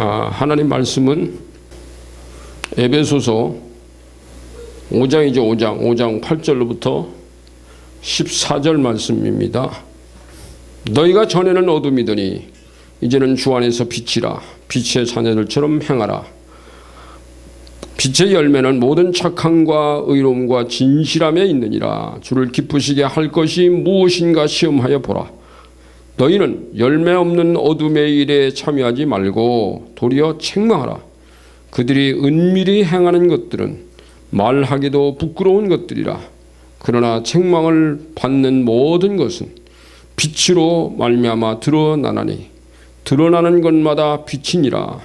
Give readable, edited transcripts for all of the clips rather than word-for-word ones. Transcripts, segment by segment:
하나님 말씀은 에베소서 5장이죠. 5장 8절로부터 14절 말씀입니다. 너희가 전에는 어둠이더니 이제는 주 안에서 빛이라. 빛의 자녀들처럼 행하라. 빛의 열매는 모든 착함과 의로움과 진실함에 있느니라. 주를 기쁘시게 할 것이 무엇인가 시험하여 보라. 너희는 열매 없는 어둠의 일에 참여하지 말고 도리어 책망하라. 그들이 은밀히 행하는 것들은 말하기도 부끄러운 것들이라. 그러나 책망을 받는 모든 것은 빛으로 말미암아 드러나나니 드러나는 것마다 빛이니라.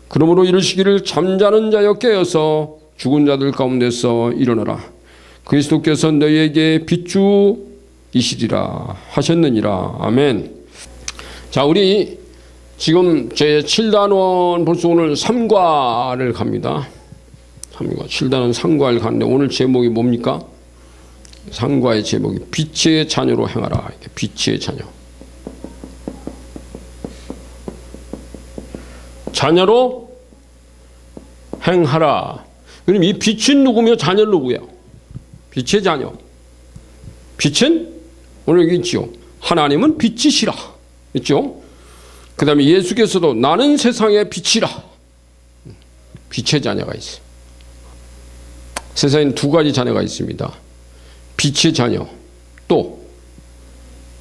그러므로 이르시기를 잠자는 자여 깨어서 죽은 자들 가운데서 일어나라. 그리스도께서 너희에게 빛주이시리라 하셨느니라. 아멘. 자, 우리 지금 제 7단원 벌써 오늘 3과를 갑니다. 7단원 3과를 가는데 오늘 제목이 뭡니까? 3과의 제목이 빛의 자녀로 행하라. 빛의 자녀. 자녀로 행하라. 그럼 이 빛은 누구며 자녀는 누구예요? 빛의 자녀. 빛은 오늘 여기 있죠. 하나님은 빛이시라. 있죠? 그 다음에 예수께서도 나는 세상의 빛이라. 빛의 자녀가 있어요. 세상에는 두 가지 자녀가 있습니다. 빛의 자녀, 또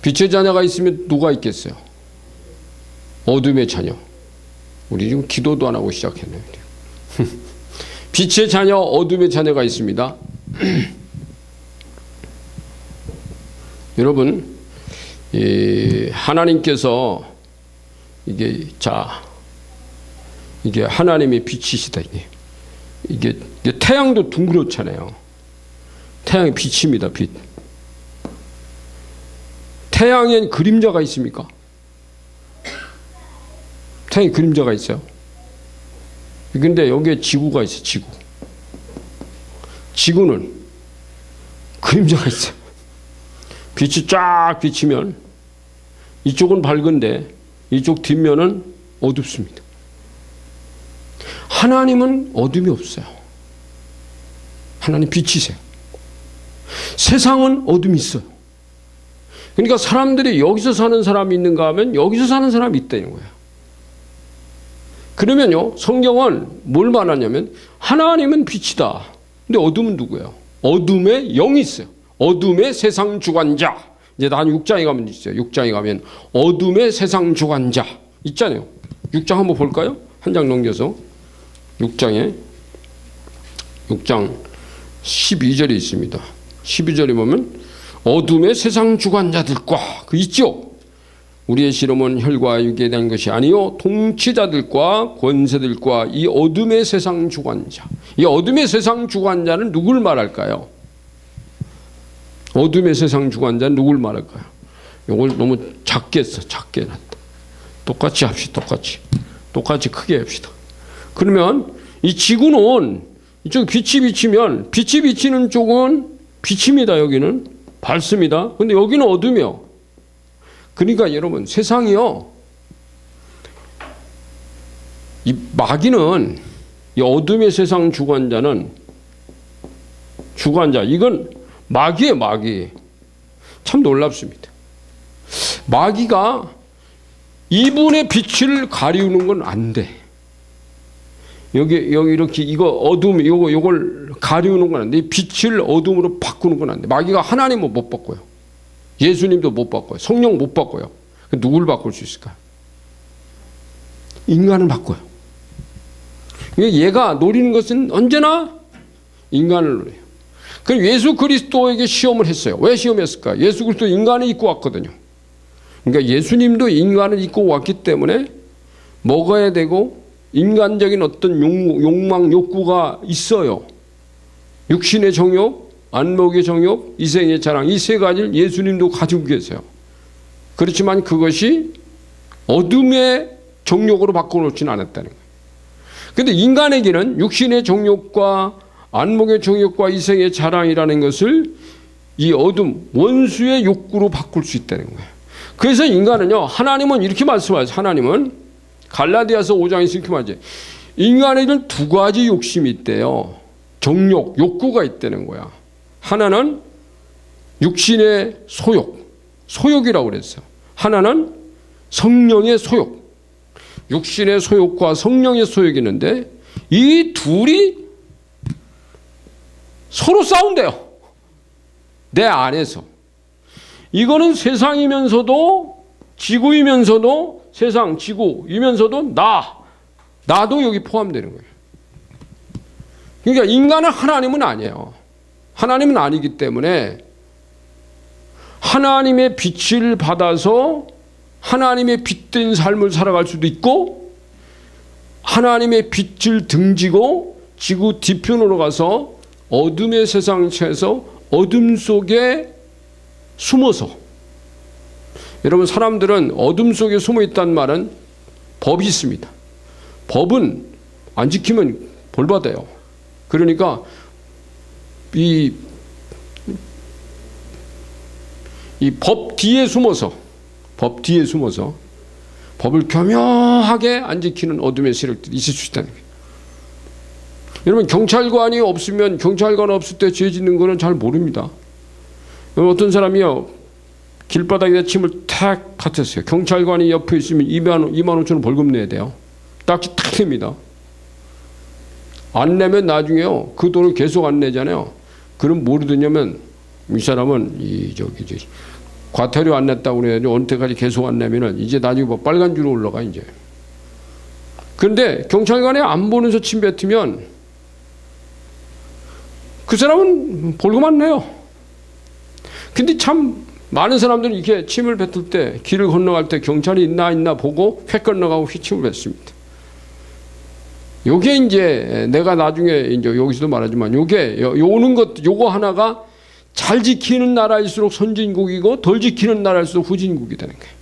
빛의 자녀가 있으면 누가 있겠어요? 어둠의 자녀. 우리 지금 기도도 안 하고 시작했네요. 빛의 자녀, 어둠의 자녀가 있습니다. 여러분, 하나님께서 이게 하나님의 빛이시다. 이게 태양도 둥그렇잖아요. 태양이 빛입니다. 빛. 태양엔 그림자가 있습니까? 태양에 그림자가 있어요. 근데 여기에 지구가 있어요. 지구. 지구는 그림자가 있어요. 빛이 쫙 비치면 이쪽은 밝은데 이쪽 뒷면은 어둡습니다. 하나님은 어둠이 없어요. 하나님 빛이세요. 세상은 어둠이 있어요. 그러니까 사람들이 여기서 사는 사람이 있는가 하면 여기서 사는 사람이 있다는 거예요. 그러면요, 성경은 뭘 말하냐면 하나님은 빛이다. 근데 어둠은 누구예요? 어둠의 영이 있어요. 어둠의 세상 주관자. 이제 한 6장에 가면 있어요. 6장에 가면 어둠의 세상 주관자 있잖아요. 6장 한번 볼까요? 한 장 넘겨서 6장 12절에 있습니다. 12절에 보면 어둠의 세상 주관자들과 그 있죠. 우리의 시름은 혈과 육에 대한 것이 아니요 통치자들과 권세들과 이 어둠의 세상 주관자. 이 어둠의 세상 주관자는 누굴 말할까요? 어둠의 세상 주관자는 누굴 말할까요? 이걸 너무 작게 써. 작게 놨다. 똑같이 합시다. 똑같이 크게 합시다. 그러면 이 지구는 이쪽 빛이 비치면 빛이 비치는 쪽은 빛입니다. 여기는 밝습니다. 근데 여기는 어둠이요. 그러니까 여러분 세상이요. 이 마귀는 이 어둠의 세상 주관자 이건 마귀예요. 마귀. 참 놀랍습니다. 마귀가 이분의 빛을 가리우는 건 안 돼. 여기 이렇게 이거 어둠 요걸 가리우는 건 안 돼. 빛을 어둠으로 바꾸는 건 안 돼. 마귀가 하나님은 못 바꿔요. 예수님도 못 바꿔요. 성령 못 바꿔요. 누굴 바꿀 수 있을까? 인간을 바꿔요. 얘가 노리는 것은 언제나 인간을 노려요. 그럼 예수 그리스도에게 시험을 했어요. 왜 시험했을까? 예수 그리스도 인간을 입고 왔거든요. 그러니까 예수님도 인간을 입고 왔기 때문에 먹어야 되고 인간적인 어떤 욕망, 욕구가 있어요. 육신의 정욕, 안목의 정욕, 이생의 자랑, 이 세 가지를 예수님도 가지고 계세요. 그렇지만 그것이 어둠의 정욕으로 바꿔놓지는 않았다는 거예요. 그런데 인간에게는 육신의 정욕과 안목의 정욕과 이생의 자랑이라는 것을 이 어둠, 원수의 욕구로 바꿀 수 있다는 거예요. 그래서 인간은요, 하나님은 이렇게 말씀하세요. 하나님은 갈라디아서 5장에 이렇게 말하지. 인간에게는 두 가지 욕심이 있대요. 정욕, 욕구가 있다는 거야. 하나는 육신의 소욕, 소욕이라고 그랬어요. 하나는 성령의 소욕. 육신의 소욕과 성령의 소욕이 있는데 이 둘이 서로 싸운대요. 내 안에서. 이거는 세상이면서도 지구이면서도 세상, 지구이면서도 나도 여기 포함되는 거예요. 그러니까 인간은 하나님은 아니에요. 하나님은 아니기 때문에 하나님의 빛을 받아서 하나님의 빛된 삶을 살아갈 수도 있고 하나님의 빛을 등지고 지구 뒤편으로 가서 어둠의 세상에서 어둠 속에 숨어서 여러분 사람들은 어둠 속에 숨어 있다는 말은 법이 있습니다. 법은 안 지키면 벌 받아요. 그러니까 이 법 뒤에 숨어서 법을 교묘하게 안 지키는 어둠의 세력들이 있을 수 있다는 거예요. 여러분 경찰관이 없으면 경찰관 없을 때 죄 짓는 거는 잘 모릅니다. 어떤 사람이요 길바닥에 침을 탁 뱉었어요. 경찰관이 옆에 있으면 2만 5천 원 벌금 내야 돼요. 딱지 탁 냅니다. 안 내면 나중에요 그 돈을 계속 안 내잖아요. 그럼 뭐로 되냐면 이 사람은 과태료 안 냈다고 그래야죠. 어느 때까지 계속 안 내면은 이제 나중에 뭐 빨간 줄로 올라가 이제. 그런데 경찰관이 안 보면서 침 뱉으면 그 사람은 벌금 안 내요. 근데 참 많은 사람들은 이렇게 침을 뱉을 때 길을 건너갈 때 경찰이 있나 보고 휙 건너가고 휙침을 뱉습니다. 요게 이제 내가 나중에 이제 여기서도 말하지만 요게 오는 것 요거 하나가 잘 지키는 나라일수록 선진국이고 덜 지키는 나라일수록 후진국이 되는 거예요.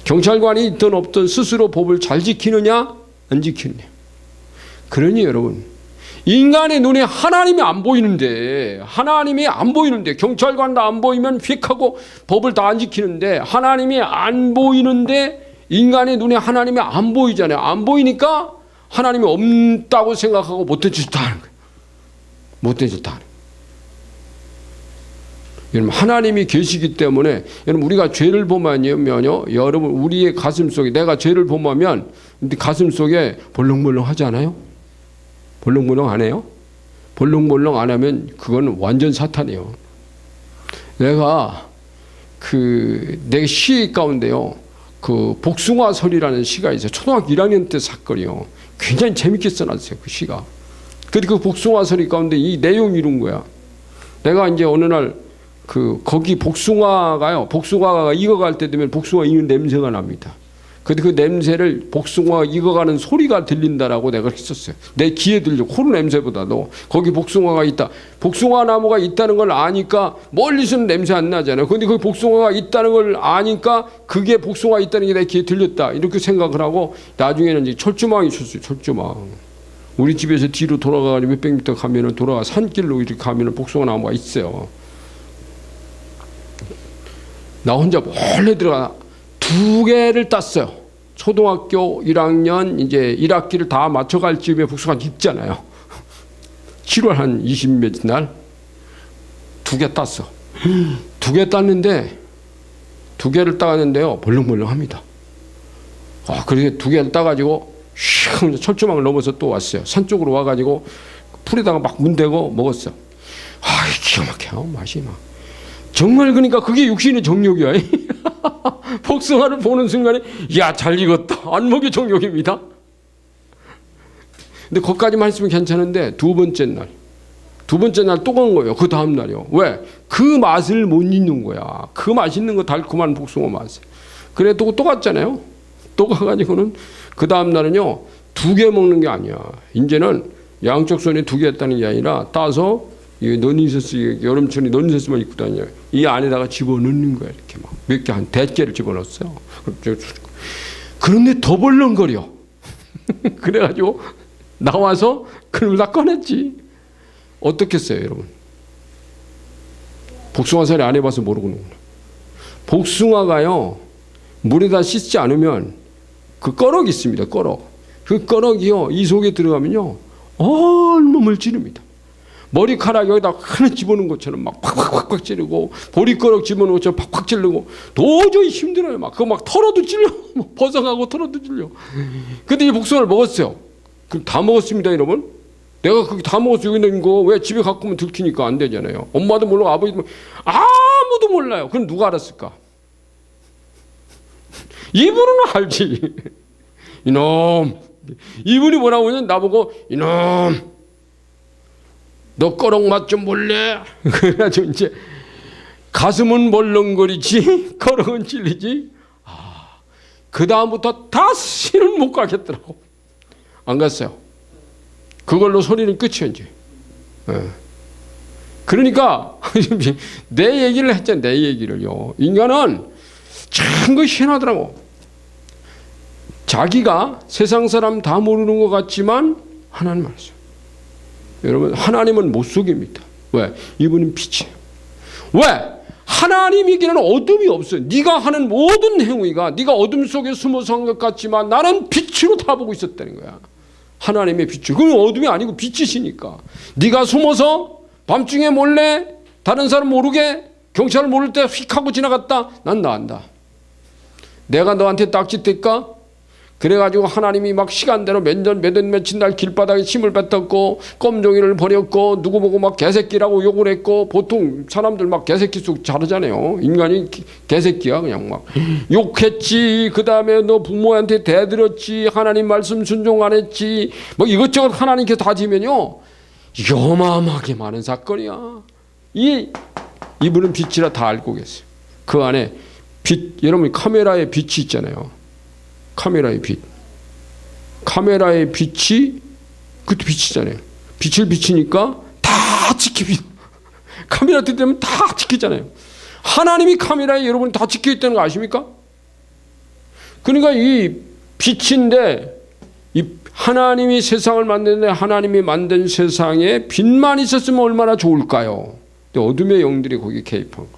경찰관이 있든 없든 스스로 법을 잘 지키느냐 안 지키느냐. 그러니 여러분 인간의 눈에 하나님이 안 보이는데 경찰관도 안 보이면 휙하고 법을 다 안 지키는데 하나님이 안 보이는데 인간의 눈에 하나님이 안 보이잖아요. 안 보이니까 하나님이 없다고 생각하고 못된 짓을 다 하는 거예요. 못된 짓을 다 하는 거예요. 여러분 하나님이 계시기 때문에 여러분 우리가 죄를 범하면요 여러분 우리의 가슴 속에 내가 죄를 범하면 가슴 속에 벌렁벌렁 하지 않아요? 벌렁벌렁 안 해요? 벌렁벌렁 안 하면 그건 완전 사탄이에요. 내가 내 시 가운데요 그 복숭아설이라는 시가 있어요. 초등학교 1학년 때 사건이요. 굉장히 재밌게 써놨어요 그 시가. 근데 그 복숭아설이 가운데 이 내용이 이런 거야. 내가 이제 어느 날 거기 복숭아가 익어갈 때 되면 복숭아 익는 냄새가 납니다. 근데 그 냄새를 복숭아가 익어가는 소리가 들린다라고 내가 했었어요. 내 귀에 들려. 코로 냄새보다도 거기 복숭아가 있다. 복숭아 나무가 있다는 걸 아니까 멀리서는 냄새 안 나잖아요. 근데 그 복숭아가 있다는 걸 아니까 그게 복숭아 있다는 게 내 귀에 들렸다. 이렇게 생각을 하고 나중에는 이제 철조망이 있었어요. 철조망. 우리 집에서 뒤로 돌아가가지고 몇백 미터 가면은 산길로 이렇게 가면은 복숭아 나무가 있어요. 나 혼자 몰래 들어가 2개를 땄어요. 초등학교 1학년 이제 1학기를 다 맞춰갈 즈음에 복숭아 익잖아요. 7월 한 20몇 날 2개 땄어. 2개 땄는데 2개를 따갔는데요 벌렁벌렁합니다. 그래서 2개를 따가지고 슉 철조망을 넘어서 또 왔어요. 산 쪽으로 와가지고 풀에다가 막 문대고 먹었어. 기가 막혀 맛이 막. 정말 그러니까 그게 육신의 정욕이야. 복숭아를 보는 순간에 야 잘 익었다. 안목의 정욕입니다. 근데 거기까지만 했으면 괜찮은데 두 번째 날 또 간 거예요. 그 다음 날이요. 왜? 그 맛을 못 잊는 거야. 그 맛있는 거 달콤한 복숭아 맛. 그래 또 갔잖아요. 또 가가지고는 그 다음 날은요 2개 먹는 게 아니야. 이제는 양쪽 손에 2개 했다는 게 아니라 따서 이 너니세스 여름철에 너니세스만 입고 다녀요. 이 안에다가 집어넣는 거야. 이렇게 막 몇 개 한 100개를 집어넣었어요. 그런데 더 벌렁거려. 그래가지고 나와서 그걸 다 꺼냈지. 어떻겠어요, 여러분? 복숭아살이 안 해봐서 모르구나. 복숭아가요 물에다 씻지 않으면 그 꺼럭이 있습니다. 꺼럭. 그 꺼럭이요, 이 속에 들어가면요, 얼몸을 찌릅니다. 머리카락 여기다 하나 집어넣은 것처럼 막 팍팍팍팍 찌르고, 보리꺼럭 집어넣은 것처럼 팍팍 찌르고, 도저히 힘들어요. 막 그거 막 털어도 찔려. 벗어가고 털어도 찔려. 근데 이 복숭아를 먹었어요. 그럼 다 먹었습니다, 여러분. 내가 그게 다 먹었어. 여기 있는 거 왜 집에 갖고 오면 들키니까 안 되잖아요. 엄마도 몰라고 아버지도 몰라고 아무도 몰라요. 그럼 누가 알았을까? 이분은 알지. 이놈. 이분이 뭐라고 하냐면 나보고, 이놈, 너 꺼럭 맛 좀 볼래? 그래가지고 이제 가슴은 벌렁거리지 꺼럭은 찔리지. 그 다음부터 다시는 못 가겠더라고. 안 갔어요. 그걸로 소리는 끝이야 이제. 그러니까 내 얘기를 했잖아. 내 얘기를요. 인간은 참 그 희한하더라고. 자기가 세상 사람 다 모르는 것 같지만 하나님 알았어요. 여러분, 하나님은 못 속입니다. 왜? 이분은 빛이에요. 왜? 하나님에게는 어둠이 없어요. 네가 하는 모든 행위가 네가 어둠 속에 숨어서 한 것 같지만 나는 빛으로 다 보고 있었다는 거야. 하나님의 빛을. 그건 어둠이 아니고 빛이시니까. 네가 숨어서 밤중에 몰래 다른 사람 모르게 경찰 모를 때 휙 하고 지나갔다. 난 나 안다. 내가 너한테 딱짓될까? 그래가지고 하나님이 막 시간대로 며칠 날 길바닥에 침을 뱉었고 껌종이를 버렸고 누구 보고 막 개새끼라고 욕을 했고, 보통 사람들 막 개새끼 속 자르잖아요. 인간이 개새끼야 그냥 막 욕했지. 그 다음에 너 부모한테 대들었지. 하나님 말씀 순종 안 했지. 뭐 이것저것 하나님께 다지면요 어마어마하게 많은 사건이야. 이분은 빛이라 다 알고 계세요. 그 안에 빛, 여러분 카메라에 빛이 있잖아요. 카메라의 빛. 카메라의 빛이, 그것도 빛이잖아요. 빛을 비치니까 다 찍힙니다. 카메라 뜨면 다 찍히잖아요. 하나님이 카메라에 여러분 다 찍혀 있다는 거 아십니까? 그러니까 이 빛인데, 이 하나님이 세상을 만드는데 하나님이 만든 세상에 빛만 있었으면 얼마나 좋을까요? 근데 어둠의 영들이 거기에 개입한 거예요.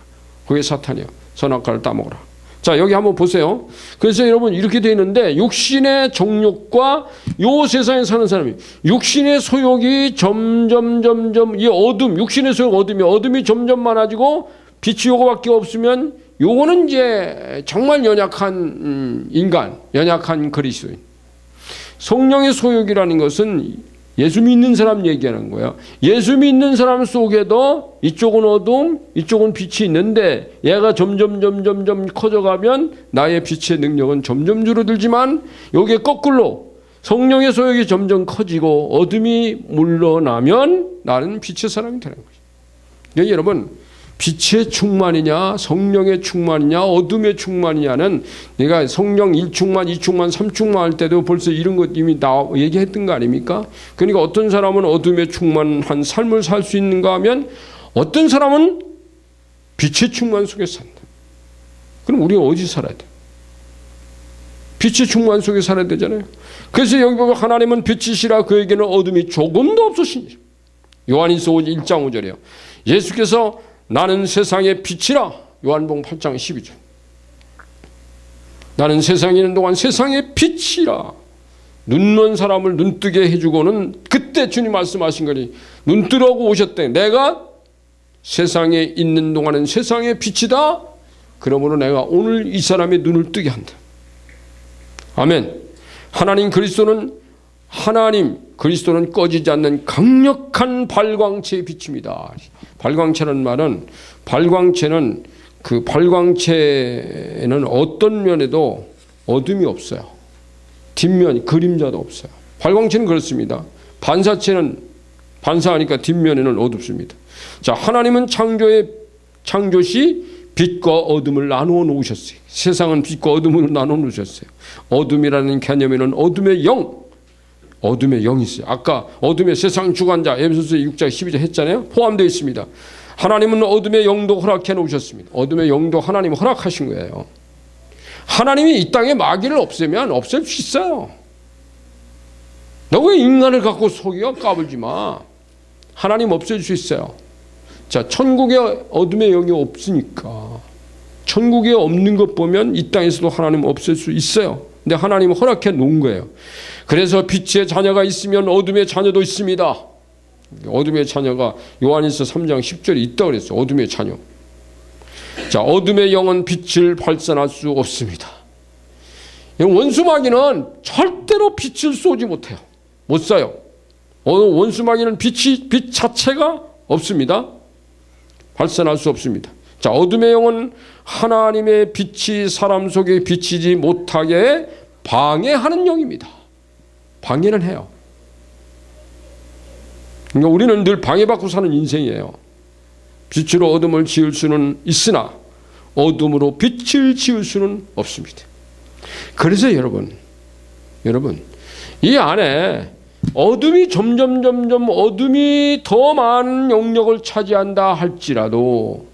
그게 사탄이야. 선악과를 따먹어라. 자, 여기 한번 보세요. 그래서 여러분 이렇게 되어 있는데, 육신의 정욕과 요 세상에 사는 사람이, 육신의 소욕이 점점 이 어둠, 육신의 소욕 어둠이 점점 많아지고 빛이 요거밖에 없으면 요거는 이제 정말 연약한 인간, 연약한 그리스도인. 성령의 소욕이라는 것은 예수 믿는 사람 얘기하는 거예요. 예수 믿는 사람 속에도 이쪽은 어둠, 이쪽은 빛이 있는데 얘가 점점 커져가면 나의 빛의 능력은 점점 줄어들지만, 여기에 거꾸로 성령의 소욕이 점점 커지고 어둠이 물러나면 나는 빛의 사람이 되는 거죠. 여러분, 빛의 충만이냐 성령의 충만이냐 어둠의 충만이냐는, 내가 성령 1충만 2충만 3충만 할 때도 벌써 이런 것 이미 얘기했던 거 아닙니까? 그러니까 어떤 사람은 어둠의 충만한 삶을 살 수 있는가 하면, 어떤 사람은 빛의 충만 속에 산다. 그럼 우리가 어디 살아야 돼? 빛의 충만 속에 살아야 되잖아요. 그래서 여기 보면 하나님은 빛이시라 그에게는 어둠이 조금도 없으시니라. 요한일서 1장 5절이에요. 예수께서 나는 세상의 빛이라. 요한복음 8장 12절. 나는 세상에 있는 동안 세상의 빛이라. 눈먼 사람을 눈뜨게 해주고는, 그때 주님 말씀하신 거니 눈뜨라고 오셨대. 내가 세상에 있는 동안은 세상의 빛이다. 그러므로 내가 오늘 이 사람의 눈을 뜨게 한다. 아멘. 하나님 그리스도는 꺼지지 않는 강력한 발광체의 빛입니다. 발광체라는 말은, 그 발광체에는 어떤 면에도 어둠이 없어요. 뒷면, 그림자도 없어요. 발광체는 그렇습니다. 반사하니까 뒷면에는 어둡습니다. 자, 하나님은 창조시 빛과 어둠을 나누어 놓으셨어요. 세상은 빛과 어둠을 나누어 놓으셨어요. 어둠이라는 개념에는 어둠의 영이 있어요. 아까 어둠의 세상 주관자 에베소서 6장 12절 했잖아요. 포함되어 있습니다. 하나님은 어둠의 영도 허락해 놓으셨습니다. 어둠의 영도 하나님 허락하신 거예요. 하나님이 이 땅에 마귀를 없애면 없앨 수 있어요. 너 왜 인간을 갖고 속여? 까불지 마. 하나님 없앨 수 있어요. 자, 천국에 어둠의 영이 없으니까, 천국에 없는 것 보면 이 땅에서도 하나님 없앨 수 있어요. 근데 하나님은 허락해 놓은 거예요. 그래서 빛의 자녀가 있으면 어둠의 자녀도 있습니다. 어둠의 자녀가 요한일서 3장 10절에 있다고 그랬어요. 어둠의 자녀. 자, 어둠의 영은 빛을 발산할 수 없습니다. 원수마귀는 절대로 빛을 쏘지 못해요. 못 쏴요. 원수마귀는 빛 자체가 없습니다. 발산할 수 없습니다. 자, 어둠의 영은 하나님의 빛이 사람 속에 비치지 못하게 방해하는 영입니다. 방해는 해요. 그러니까 우리는 늘 방해받고 사는 인생이에요. 빛으로 어둠을 지을 수는 있으나 어둠으로 빛을 지을 수는 없습니다. 그래서 여러분 이 안에 어둠이 점점 어둠이 더 많은 영역을 차지한다 할지라도,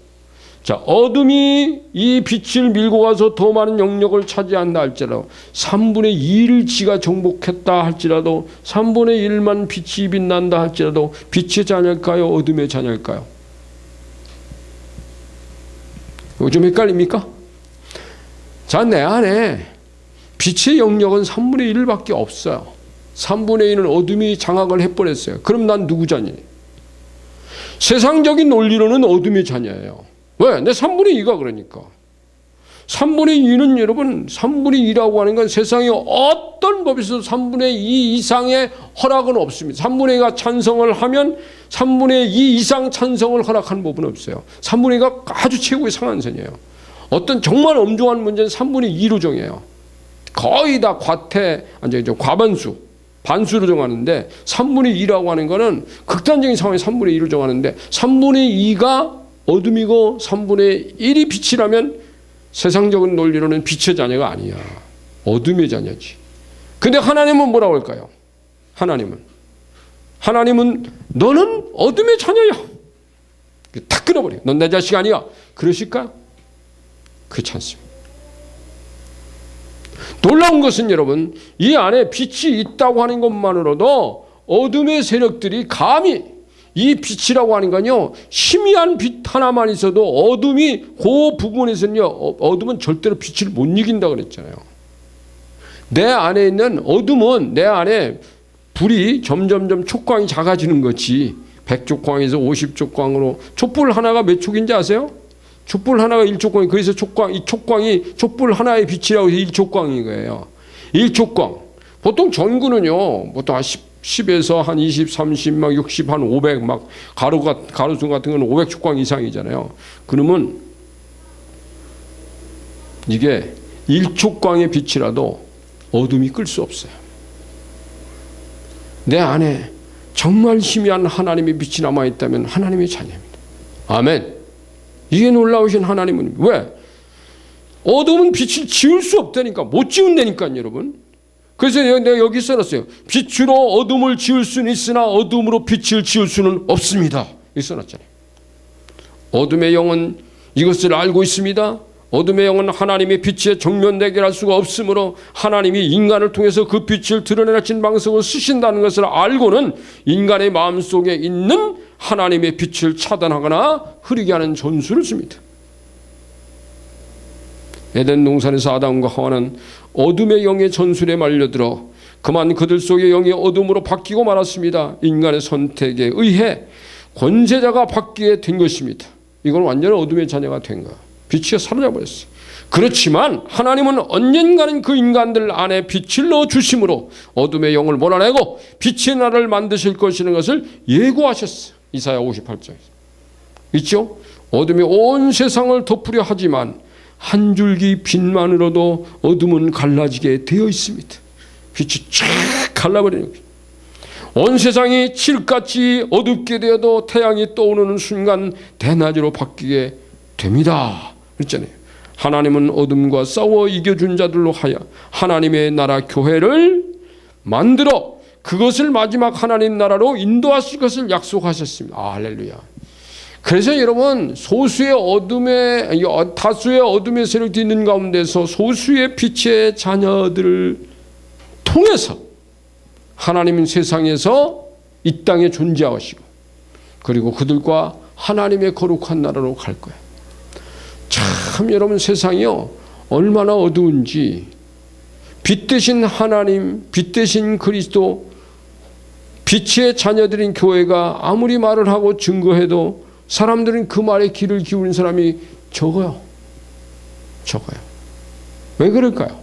자, 어둠이 이 빛을 밀고 가서 더 많은 영역을 차지한다 할지라도, 3분의 2를 지가 정복했다 할지라도, 3분의 1만 빛이 빛난다 할지라도 빛의 자녀일까요? 어둠의 자녀일까요? 이거 좀 헷갈립니까? 자, 내 안에 빛의 영역은 3분의 1밖에 없어요. 3분의 1은 어둠이 장악을 해버렸어요. 그럼 난 누구 자녀예요? 세상적인 논리로는 어둠의 자녀예요. 왜? 내 3분의 2가 그러니까. 3분의 2는 여러분, 3분의 2라고 하는 건 세상에 어떤 법에서도 3분의 2 이상의 허락은 없습니다. 3분의 2가 찬성을 하면 3분의 2 이상 찬성을 허락하는 법은 없어요. 3분의 2가 아주 최고의 상한선이에요. 어떤 정말 엄중한 문제는 3분의 2로 정해요. 거의 다 과반수, 반수로 정하는데, 3분의 2라고 하는 거는 극단적인 상황에 3분의 2로 정하는데, 3분의 2가 어둠이고 3분의 1이 빛이라면 세상적인 논리로는 빛의 자녀가 아니야. 어둠의 자녀지. 근데 하나님은 뭐라고 할까요? 하나님은 너는 어둠의 자녀야. 탁 끊어버려요. 넌 내 자식 아니야. 그러실까요? 그렇지 않습니다. 놀라운 것은 여러분, 이 안에 빛이 있다고 하는 것만으로도 어둠의 세력들이 감히, 이 빛이라고 하는 건요, 희미한 빛 하나만 있어도 어둠이 그 부분에서는요, 어둠은 절대로 빛을 못 이긴다 그랬잖아요. 내 안에 있는 어둠은, 내 안에 불이 점점점 촉광이 작아지는 거지. 100촉광에서 50촉광으로, 촛불 하나가 몇 촉인지 아세요? 촛불 하나가 1촉광이, 그래서 이 촉광이 촛불 하나의 빛이라고 해서 1촉광인 거예요. 1촉광. 보통 전구는요, 보통 한 10에서 한 20, 30, 막 60, 한 500, 막 가로수 같은 건 500촉광 이상이잖아요. 그러면 이게 1촉광의 빛이라도 어둠이 끌 수 없어요. 내 안에 정말 희미한 하나님의 빛이 남아있다면 하나님의 자녀입니다. 아멘. 이게 놀라우신 하나님은, 왜? 어둠은 빛을 지울 수 없다니까. 못 지운다니까, 여러분. 그래서 내가 여기 써놨어요. 빛으로 어둠을 지울 수는 있으나 어둠으로 빛을 지울 수는 없습니다. 여기 써놨잖아요. 어둠의 영은 이것을 알고 있습니다. 어둠의 영은 하나님의 빛에 정면 대결할 수가 없으므로 하나님이 인간을 통해서 그 빛을 드러내신 방식을 쓰신다는 것을 알고는 인간의 마음속에 있는 하나님의 빛을 차단하거나 흐리게 하는 전술을 씁니다. 에덴 동산에서 아담과 하와는 어둠의 영의 전술에 말려들어 그만 그들 속의 영이 어둠으로 바뀌고 말았습니다. 인간의 선택에 의해 권세자가 바뀌게 된 것입니다. 이건 완전히 어둠의 자녀가 된 거야. 빛이 사라져버렸어요. 그렇지만 하나님은 언젠가는 그 인간들 안에 빛을 넣어주심으로 어둠의 영을 몰아내고 빛의 나라를 만드실 것이라는 것을 예고하셨어요. 이사야 58장에서. 있죠? 어둠이 온 세상을 덮으려 하지만 한 줄기 빛만으로도 어둠은 갈라지게 되어 있습니다. 빛이 쫙 갈라버리는 거예요. 온 세상이 칠같이 어둡게 되어도 태양이 떠오르는 순간 대낮으로 바뀌게 됩니다. 그랬잖아요. 하나님은 어둠과 싸워 이겨준 자들로 하여 하나님의 나라 교회를 만들어 그것을 마지막 하나님 나라로 인도하실 것을 약속하셨습니다. 할렐루야. 그래서 여러분, 다수의 어둠의 세력이 있는 가운데서 소수의 빛의 자녀들을 통해서 하나님은 세상에서 이 땅에 존재하시고 그리고 그들과 하나님의 거룩한 나라로 갈 거예요. 참 여러분, 세상이요 얼마나 어두운지 빛 대신 하나님, 빛 대신 그리스도, 빛의 자녀들인 교회가 아무리 말을 하고 증거해도 사람들은 그 말에 귀를 기울인 사람이 적어요. 왜 그럴까요?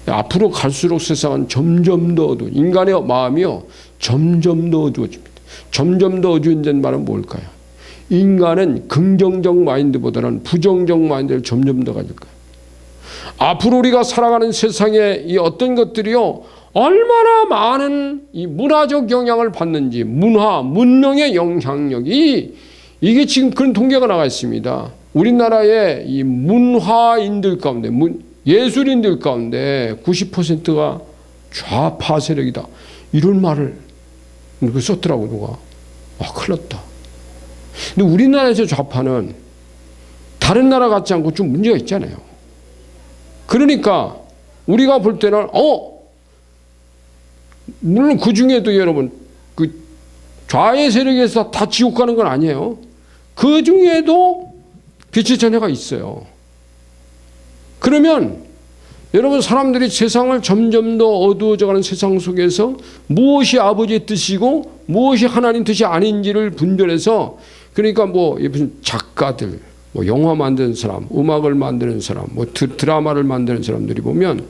앞으로 갈수록 세상은 점점 더 어두워, 인간의 마음이요 점점 더 어두워집니다. 점점 더 어두워진다는 말은 뭘까요? 인간은 긍정적 마인드보다는 부정적 마인드를 점점 더 가질 거예요. 앞으로 우리가 살아가는 세상에 이 어떤 것들이요 얼마나 많은 이 문화적 영향을 받는지, 문명의 영향력이, 이게 지금 그런 통계가 나가 있습니다. 우리나라의 이 문화인들 가운데, 예술인들 가운데 90%가 좌파 세력이다, 이런 말을 썼더라고 누가. 큰일 났다. 근데 우리나라에서 좌파는 다른 나라 같지 않고 좀 문제가 있잖아요. 그러니까 우리가 볼 때는 물론 그 중에도 여러분 그 좌의 세력에서 다 지옥 가는 건 아니에요. 그 중에도 빛의 자녀가 있어요. 그러면 여러분, 사람들이 세상을 점점 더 어두워져가는 세상 속에서 무엇이 아버지의 뜻이고 무엇이 하나님 뜻이 아닌지를 분별해서, 그러니까 무슨 작가들, 영화 만드는 사람, 음악을 만드는 사람, 드라마를 만드는 사람들이 보면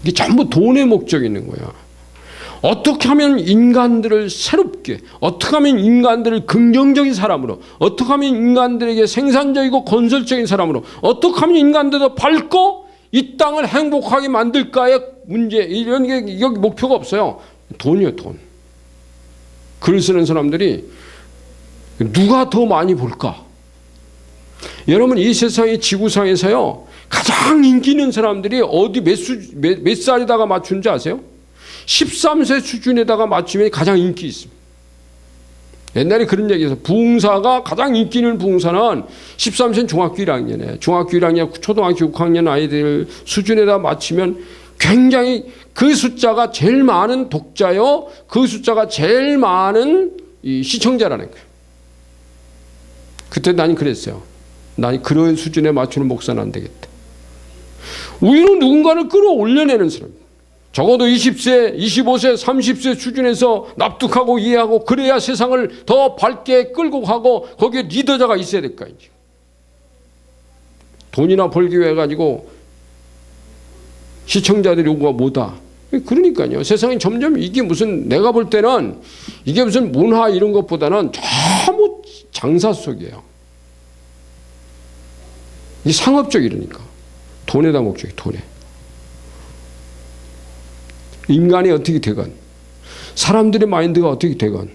이게 전부 돈의 목적이 있는 거야. 어떻게 하면 인간들을 새롭게, 어떻게 하면 인간들을 긍정적인 사람으로, 어떻게 하면 인간들에게 생산적이고 건설적인 사람으로, 어떻게 하면 인간들도 밝고 이 땅을 행복하게 만들까의 문제, 이런 게 여기 목표가 없어요. 돈이요, 돈. 글 쓰는 사람들이 누가 더 많이 볼까? 여러분, 이 세상의 지구상에서요 가장 인기 있는 사람들이 어디 몇 살에다가 맞춘지 아세요? 13세 수준에다가 맞추면 가장 인기 있습니다. 옛날에 그런 얘기해서 부흥사가 가장 인기 있는 부흥사는 13세는 중학교 1학년에, 중학교 1학년, 초등학교 6학년 아이들 수준에다 맞추면 굉장히 그 숫자가 제일 많은 독자요, 그 숫자가 제일 많은 이 시청자라는 거예요. 그때 나는 그랬어요. 나는 그런 수준에 맞추는 목사는 안 되겠다. 우리는 누군가를 끌어올려내는 사람, 적어도 20세, 25세, 30세 수준에서 납득하고 이해하고, 그래야 세상을 더 밝게 끌고 가고 거기에 리더자가 있어야 될 거 아니죠. 돈이나 벌기 위해 가지고 시청자들이 요구가 뭐다. 그러니까요. 세상이 점점 이게 무슨, 내가 볼 때는 이게 무슨 문화 이런 것보다는 너무 장사 속이에요. 이 상업적 이러니까. 돈에다 목적이, 돈에. 인간이 어떻게 되건, 사람들의 마인드가 어떻게 되건,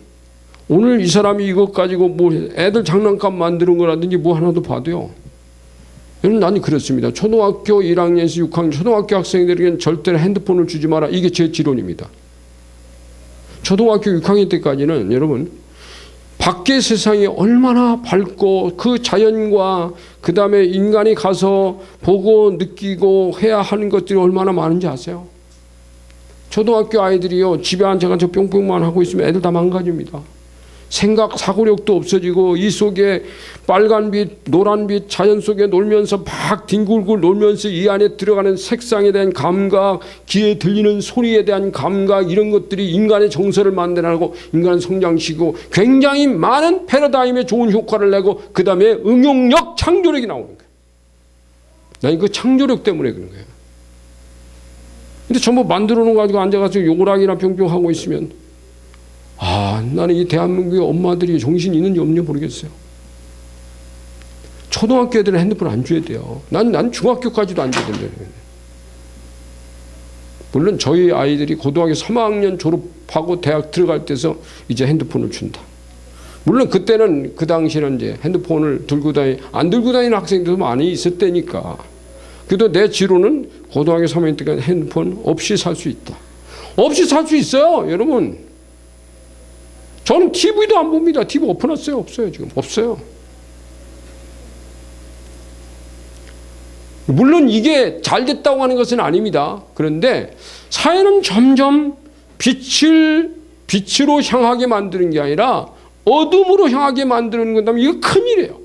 오늘 이 사람이 이것 가지고 애들 장난감 만드는 거라든지 하나도 봐도요. 여러분, 나는 그렇습니다. 초등학교 1학년에서 6학년 초등학교 학생들에게는 절대로 핸드폰을 주지 마라. 이게 제 지론입니다. 초등학교 6학년 때까지는 여러분, 밖의 세상이 얼마나 밝고 그 자연과 그 다음에 인간이 가서 보고 느끼고 해야 하는 것들이 얼마나 많은지 아세요? 초등학교 아이들이요, 집에 앉아가지고 뿅뿅만 하고 있으면 애들 다 망가집니다. 생각, 사고력도 없어지고, 이 속에 빨간빛, 노란빛 자연 속에 놀면서 막 뒹굴굴 놀면서 이 안에 들어가는 색상에 대한 감각, 귀에 들리는 소리에 대한 감각, 이런 것들이 인간의 정서를 만들어내고 인간을 성장시키고 굉장히 많은 패러다임에 좋은 효과를 내고, 그 다음에 응용력, 창조력이 나오는 거예요. 난 그 창조력 때문에 그런 거예요. 근데 전부 만들어 놓은 거 가지고 앉아가지고 요락이나 뿅뿅 하고 있으면, 나는 이 대한민국의 엄마들이 정신이 있는지 없는지 모르겠어요. 초등학교 애들은 핸드폰 안 줘야 돼요. 난 중학교까지도 안 줘야 된다. 물론 저희 아이들이 고등학교 3학년 졸업하고 대학 들어갈 때서 이제 핸드폰을 준다. 물론 그때는, 그 당시에는 이제 핸드폰을 안 들고 다니는 학생들도 많이 있었다니까. 그래도 내 지로는 고등학교 3학년 때까지 핸드폰 없이 살 수 있다. 없이 살 수 있어요, 여러분. 저는 TV도 안 봅니다. TV 엎어놨어요? 없어요, 지금. 없어요. 물론 이게 잘 됐다고 하는 것은 아닙니다. 그런데 사회는 점점 빛으로 향하게 만드는 게 아니라 어둠으로 향하게 만드는 건다면 이거 큰일이에요.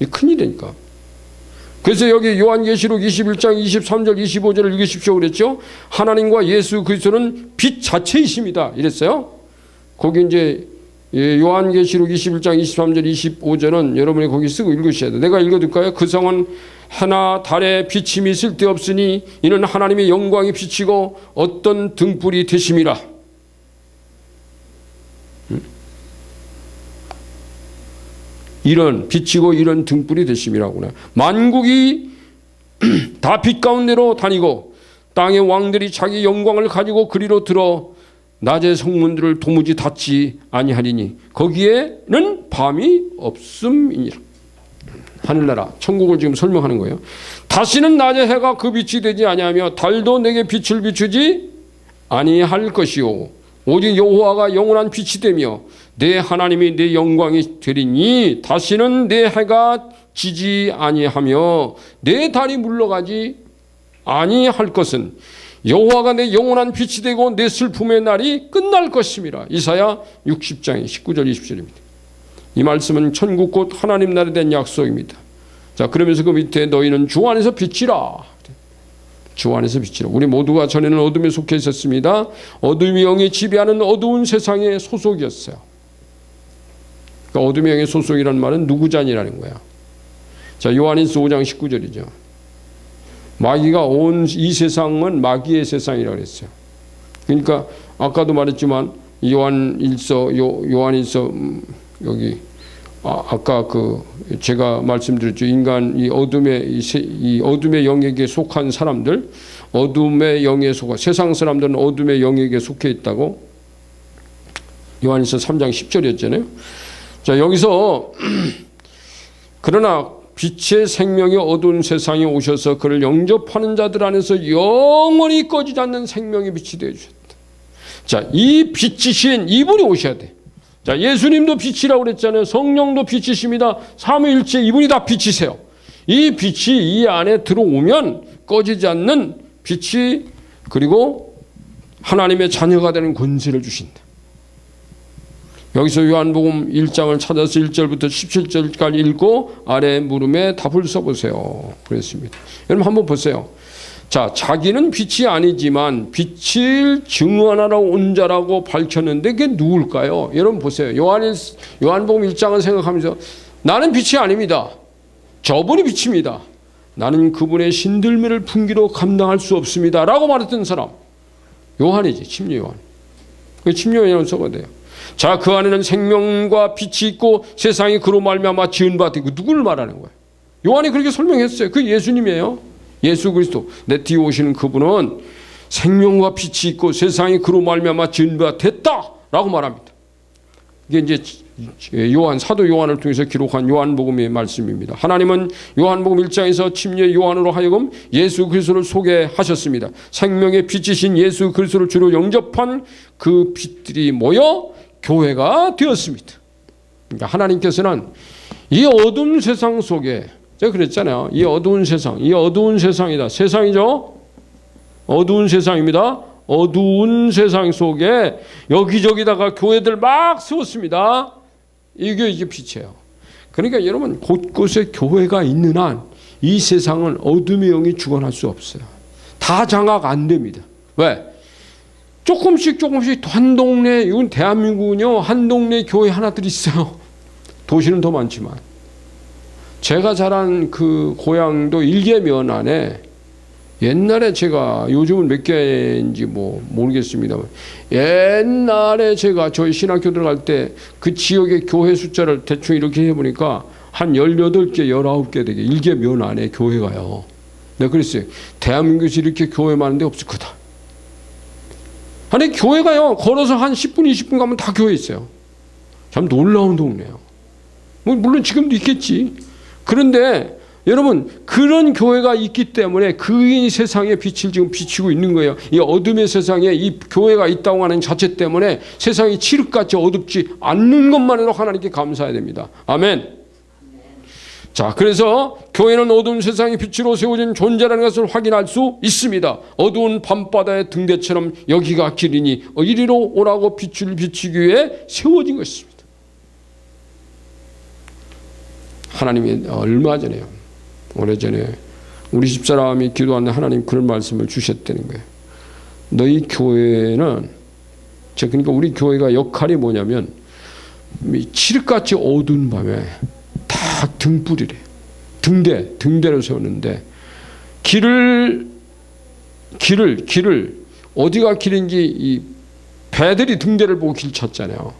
이게 큰일이니까. 그래서 여기 요한계시록 21장 23절 25절을 읽으십시오 그랬죠. 하나님과 예수 그리스도는 빛 자체이십니다 이랬어요. 거기 이제 요한계시록 21장 23절 25절은 여러분이 거기 쓰고 읽으셔야 돼요. 내가 읽어둘까요? 그 성은 해나 달에 비침이 쓸데없으니 이는 하나님의 영광이 비치고 어떤 등불이 되심이라. 이런 비치고 이런 등불이 되심이라구나. 만국이 다 빛 가운데로 다니고 땅의 왕들이 자기 영광을 가지고 그리로 들어 낮의 성문들을 도무지 닫지 아니하리니 거기에는 밤이 없음이니라. 하늘나라 천국을 지금 설명하는 거예요. 다시는 낮의 해가 그 빛이 되지 아니하며 달도 내게 빛을 비추지 아니할 것이요 오직 여호와가 영원한 빛이 되며 내 하나님이 내 영광이 되리니 다시는 내 해가 지지 아니하며 내 달이 물러가지 아니할 것은 여호와가 내 영원한 빛이 되고 내 슬픔의 날이 끝날 것임이라. 이사야 60장 19절 20절입니다. 이 말씀은 천국 곧 하나님 나라에 대한 약속입니다. 자, 그러면서 그 밑에 너희는 주 안에서 빛이라. 주 안에서 빛이라. 우리 모두가 전에는 어둠에 속해 있었습니다. 어둠의 영이 지배하는 어두운 세상의 소속이었어요. 그러니까 어둠의 영의 소속이라는 말은 누구잔이라는 거야. 자, 요한일서 5장 19절이죠. 마귀가 온 이 세상은 마귀의 세상이라고 그랬어요. 그러니까 아까도 말했지만 요한일서 여기 아까 그 제가 말씀드렸죠. 인간 이 어둠의 영에게 속한 사람들, 어둠의 영에 속한 세상 사람들은 어둠의 영에게 속해 있다고 요한일서 3장 10절이었잖아요. 자, 여기서 그러나 빛의 생명이 어두운 세상에 오셔서 그를 영접하는 자들 안에서 영원히 꺼지지 않는 생명의 빛이 되어주셨다. 자, 이 빛이신 이분이 오셔야 돼. 자, 예수님도 빛이라고 그랬잖아요. 성령도 빛이십니다. 삼위일체 이분이 다 빛이세요. 이 빛이 이 안에 들어오면 꺼지지 않는 빛이 그리고 하나님의 자녀가 되는 권세를 주신다. 여기서 요한복음 1장을 찾아서 1절부터 17절까지 읽고 아래 물음에 답을 써보세요. 그랬습니다. 여러분 한번 보세요. 자, 자기는 빛이 아니지만 빛을 증언하러 온 자라고 밝혔는데 그게 누굴까요? 여러분 보세요. 요한복음 1장을 생각하면서 나는 빛이 아닙니다. 저분이 빛입니다. 나는 그분의 신들미를 풍기로 감당할 수 없습니다. 라고 말했던 사람. 요한이지. 침례 요한. 그 침례 요한이라고 써봐야 돼요. 자, 그 안에는 생명과 빛이 있고 세상이 그로 말미암아 지은 바 되고 누구를 말하는 거예요? 요한이 그렇게 설명했어요. 그 예수님이에요. 예수 그리스도. 내 뒤에 오시는 그분은 생명과 빛이 있고 세상이 그로 말미암아 지은 바 됐다라고 말합니다. 이게 이제 사도 요한을 통해서 기록한 요한복음의 말씀입니다. 하나님은 요한복음 1장에서 침례 요한으로 하여금 예수 그리스도를 소개하셨습니다. 생명의 빛이신 예수 그리스도를 주로 영접한 그 빛들이 모여 교회가 되었습니다. 그러니까 하나님께서는 이 어두운 세상 속에 제가 그랬잖아요. 이 어두운 세상이다. 세상이죠. 어두운 세상입니다. 어두운 세상 속에 여기저기다가 교회들 막 세웠습니다. 이게 빛이에요. 그러니까 여러분 곳곳에 교회가 있는 한 이 세상은 어둠의 영이 주관할 수 없어요. 다 장악 안 됩니다. 왜? 조금씩 한 동네, 이건 대한민국은요, 한 동네 교회 하나들 있어요. 도시는 더 많지만. 제가 자란 그 고향도 일개면 안에 옛날에 제가 요즘은 몇 개인지 뭐 모르겠습니다만 옛날에 제가 저희 신학교 들어갈 때 그 지역의 교회 숫자를 대충 이렇게 해보니까 한 18개, 19개 되게 일개면 안에 교회가요. 내가 그랬어요. 대한민국에서 이렇게 교회 많은데 없을 거다. 아니 교회가요 걸어서 한 10분, 20분 가면 다 교회 있어요. 참 놀라운 동네예요. 뭐 물론 지금도 있겠지. 그런데 여러분 그런 교회가 있기 때문에 그 세상에 빛을 지금 비추고 있는 거예요. 이 어둠의 세상에 이 교회가 있다고 하는 자체 때문에 세상이 칠흑같이 어둡지 않는 것만으로 하나님께 감사해야 됩니다. 아멘. 자, 그래서 교회는 어두운 세상의 빛으로 세워진 존재라는 것을 확인할 수 있습니다. 어두운 밤바다의 등대처럼 여기가 길이니 이리로 오라고 빛을 비추기 위해 세워진 것입니다. 하나님이 얼마 전에요. 오래전에 우리 집사람이 기도하는데 하나님 그런 말씀을 주셨다는 거예요. 너희 교회는, 그러니까 우리 교회가 역할이 뭐냐면 칠흑같이 어두운 밤에 딱 등불이래. 등대로 세웠는데 길을 어디가 길인지 이 배들이 등대를 보고 길 찾잖아요.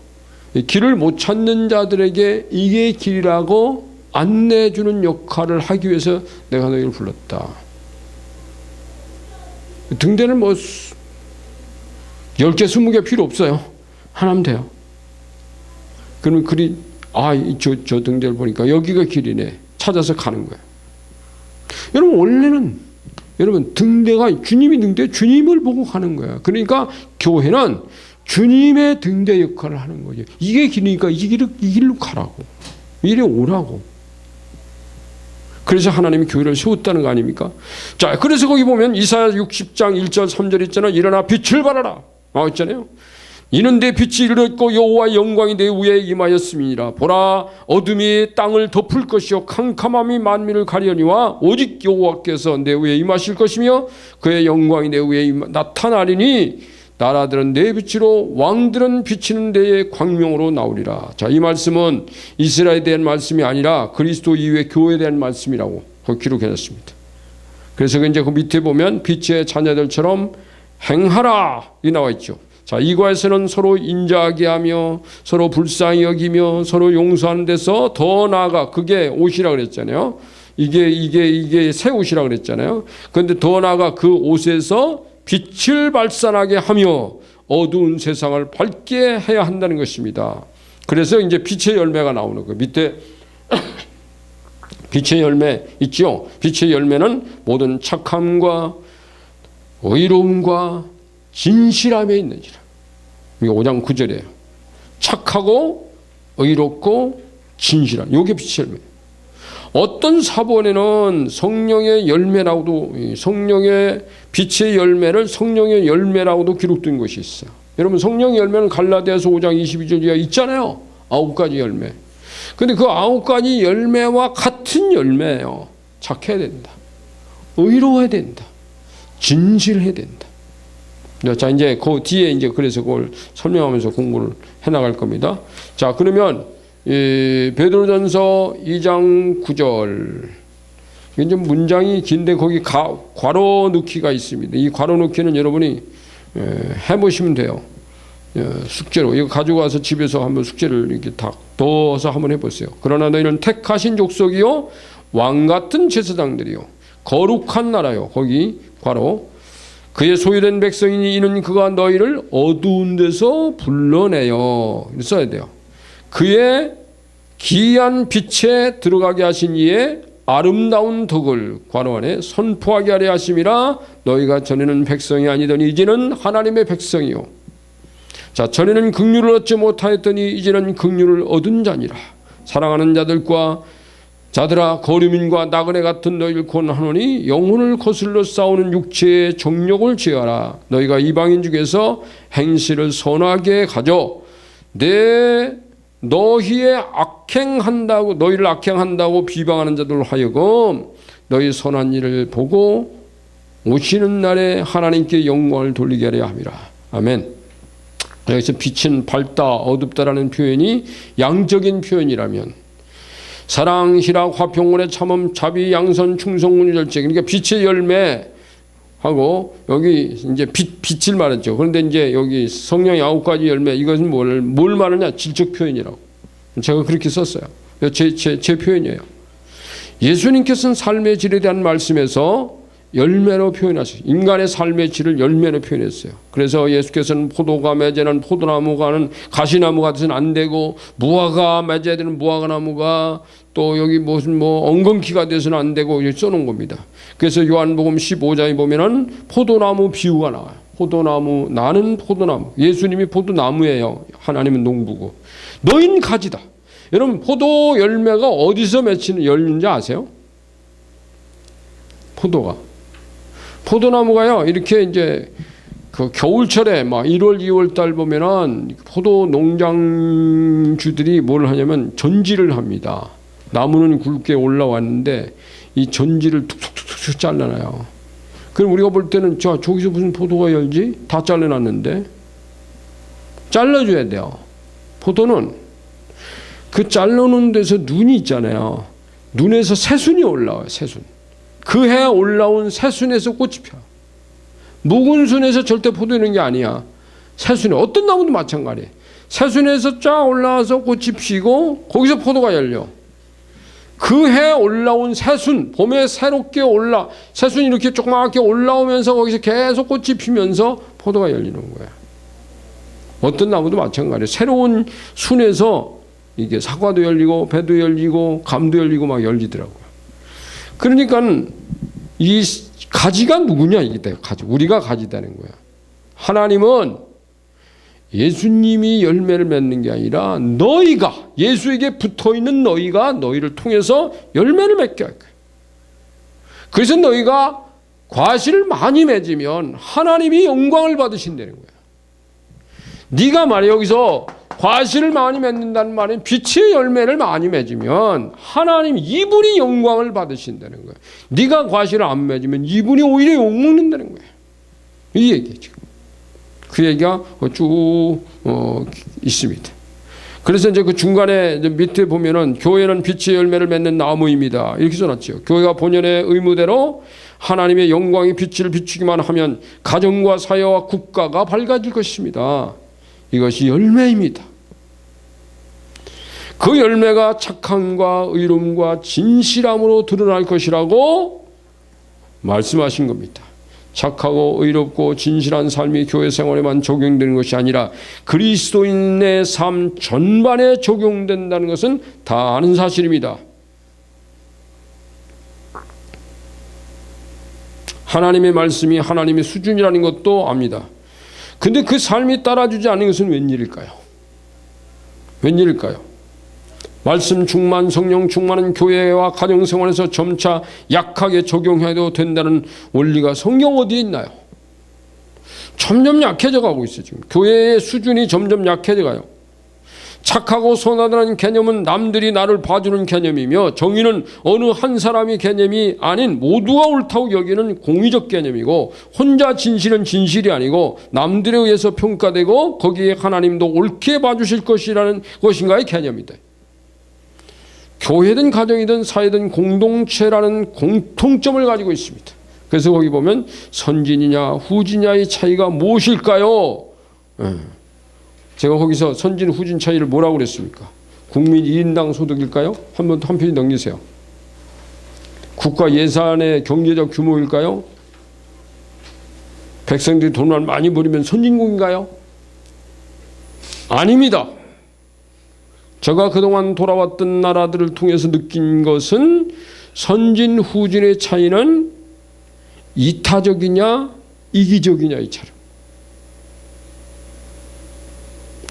이 길을 못 찾는 자들에게 이게 길이라고 안내해주는 역할을 하기 위해서 내가 너희를 불렀다. 등대는 뭐 10개, 20개 필요 없어요. 하나면 돼요. 그러면 저 등대를 보니까 여기가 길이네. 찾아서 가는 거예요. 여러분, 원래는 등대가 주님을 보고 가는 거예요. 그러니까 교회는 주님의 등대 역할을 하는 거죠. 이게 길이니까 이 길로 가라고. 이리 오라고. 그래서 하나님이 교회를 세웠다는 거 아닙니까? 자, 그래서 거기 보면 이사야 60장 1절 3절 있잖아요. 일어나 빛을 발하라. 있잖아요. 이는 내 빛이 이르렀고 여호와의 영광이 내 위에 임하였음이니라. 보라, 어둠이 땅을 덮을 것이요 캄캄함이 만민을 가리려니와 오직 여호와께서 내 위에 임하실 것이며 그의 영광이 내 위에 나타나리니 나라들은 내 빛으로 왕들은 비치는 데의 광명으로 나오리라. 자, 이 말씀은 이스라엘에 대한 말씀이 아니라 그리스도 이후의 교회에 대한 말씀이라고 기록해놨습니다. 그래서 이제 그 밑에 보면 빛의 자녀들처럼 행하라 이 나와 있죠. 자, 이과에서는 서로 인자하게 하며 서로 불쌍히 여기며 서로 용서하는 데서 더 나아가, 그게 옷이라 그랬잖아요. 이게 새 옷이라 그랬잖아요. 그런데 더 나아가 그 옷에서 빛을 발산하게 하며 어두운 세상을 밝게 해야 한다는 것입니다. 그래서 이제 빛의 열매가 나오는 거예요. 밑에 빛의 열매 있죠. 빛의 열매는 모든 착함과 의로움과 진실함에 있는지라. 이게 5장 9절이에요. 착하고 의롭고 진실한, 이게 빛의 열매. 어떤 사본에는 성령의 열매라고도, 성령의 빛의 열매를 성령의 열매라고도 기록된 것이 있어요. 여러분, 성령의 열매는 갈라디아서 5장 22절에 있잖아요. 9가지 열매. 근데 그 9가지 열매와 같은 열매예요. 착해야 된다. 의로워야 된다. 진실해야 된다. 자, 이제 그 뒤에 이제 그래서 그걸 설명하면서 공부를 해 나갈 겁니다. 자, 그러면 베드로전서 2장 9절. 이게 좀 문장이 긴데 거기 괄호 넣기가 있습니다. 이 괄호 넣기는 여러분이 해보시면 돼요. 숙제로 이거 가지고 와서 집에서 한번 숙제를 이렇게 다 넣어서 한번 해보세요. 그러나 너희는 택하신 족속이요 왕 같은 제사장들이요 거룩한 나라요. 거기 괄호. 그의 소유된 백성이니 이는 그가 너희를 어두운 데서 불러내요. 써야 돼요. 그의 기이한 빛에 들어가게 하신 이의 아름다운 덕을 괄호 안에 선포하게 하려 하심이라. 너희가 전에는 백성이 아니더니 이제는 하나님의 백성이요. 자, 전에는 긍휼을 얻지 못하였더니 이제는 긍휼을 얻은 자니라. 사랑하는 자들아, 거류민과 나그네 같은 너희를 권하노니 영혼을 거슬러 싸우는 육체의 정욕을 제하라. 너희가 이방인 중에서 행실을 선하게 가져 너희를 악행한다고 비방하는 자들 하여금 너희 선한 일을 보고 오시는 날에 하나님께 영광을 돌리게 하려 함이라. 아멘. 여기서 빛은 밝다, 어둡다라는 표현이 양적인 표현이라면 사랑, 희락, 화평, 참음, 자비, 양선, 충성, 온유, 절제. 그러니까 빛의 열매하고 여기 이제 빛을 말했죠. 그런데 이제 여기 성령의 9가지 열매, 이것은 뭘 말하냐? 질적 표현이라고. 제가 그렇게 썼어요. 제 표현이에요. 예수님께서는 삶의 질에 대한 말씀에서 열매로 표현하셨어요. 인간의 삶의 질을 열매로 표현했어요. 그래서 예수께서는 포도가 맺어는 포도나무가는 가시나무가 돼서는 안 되고, 무화과 맺어야 되는 무화과나무가 또 여기 무슨 엉겅퀴가 돼서는 안 되고 이렇게 써놓은 겁니다. 그래서 요한복음 15장에 보면은 포도나무 비유가 나와요. 포도나무, 나는 포도나무. 예수님이 포도나무예요. 하나님은 농부고. 너희는 가지다. 여러분, 포도 열매가 어디서 열리는지 아세요? 포도나무가요, 이렇게 이제 그 겨울철에 막 1월, 2월 달 보면은 포도 농장주들이 뭘 하냐면 전지를 합니다. 나무는 굵게 올라왔는데 이 전지를 툭툭툭툭 잘라놔요. 그럼 우리가 볼 때는 저기서 무슨 포도가 열지? 다 잘라놨는데 잘라줘야 돼요. 포도는 그 잘라놓은 데서 눈이 있잖아요. 눈에서 새순이 올라와요. 새순. 그 해 올라온 새순에서 꽃이 펴. 묵은 순에서 절대 포도 있는 게 아니야. 새순에 어떤 나무도 마찬가지예요. 새순에서 쫙 올라와서 꽃이 피고 거기서 포도가 열려. 그 해 올라온 새순, 봄에 새롭게 새순이 이렇게 조그맣게 올라오면서 거기서 계속 꽃이 피면서 포도가 열리는 거야. 어떤 나무도 마찬가지예요. 새로운 순에서 이게 사과도 열리고 배도 열리고 감도 열리고 막 열리더라고요. 그러니까 이 가지가 누구냐 이게 가지. 우리가 가지 되는 거야. 하나님은 예수님이 열매를 맺는 게 아니라 너희가 예수에게 붙어있는 너희가 너희를 통해서 열매를 맺게 할 거야. 그래서 너희가 과실을 많이 맺으면 하나님이 영광을 받으신다는 거야. 네가 말이야 여기서 과실을 많이 맺는다는 말은 빛의 열매를 많이 맺으면 하나님 이분이 영광을 받으신다는 거야. 네가 과실을 안 맺으면 이분이 오히려 욕먹는다는 거야. 이 얘기예요 지금. 그 얘기가 쭉 있습니다. 그래서 이제 그 중간에 이제 밑에 보면은 교회는 빛의 열매를 맺는 나무입니다. 이렇게 써놨죠. 교회가 본연의 의무대로 하나님의 영광의 빛을 비추기만 하면 가정과 사회와 국가가 밝아질 것입니다. 이것이 열매입니다. 그 열매가 착함과 의로움과 진실함으로 드러날 것이라고 말씀하신 겁니다. 착하고 의롭고 진실한 삶이 교회 생활에만 적용되는 것이 아니라 그리스도인의 삶 전반에 적용된다는 것은 다 아는 사실입니다. 하나님의 말씀이 하나님의 수준이라는 것도 압니다. 근데 그 삶이 따라주지 않는 것은 웬일일까요? 웬일일까요? 말씀 충만, 성령 충만은 교회와 가정생활에서 점차 약하게 적용해도 된다는 원리가 성경 어디에 있나요? 점점 약해져 가고 있어요. 지금 교회의 수준이 점점 약해져 가요. 착하고 선하다는 개념은 남들이 나를 봐주는 개념이며 정의는 어느 한 사람의 개념이 아닌 모두가 옳다고 여기는 공의적 개념이고 혼자 진실은 진실이 아니고 남들에 의해서 평가되고 거기에 하나님도 옳게 봐주실 것이라는 것인가의 개념이다. 교회든 가정이든 사회든 공동체라는 공통점을 가지고 있습니다. 그래서 거기 보면 선진이냐 후진이냐의 차이가 무엇일까요? 제가 거기서 선진 후진 차이를 뭐라고 그랬습니까? 국민 1인당 소득일까요? 한 페이지 넘기세요. 국가 예산의 경제적 규모일까요? 백성들이 돈을 많이 벌이면 선진국인가요? 아닙니다. 제가 그동안 돌아왔던 나라들을 통해서 느낀 것은 선진 후진의 차이는 이타적이냐 이기적이냐의 차이로.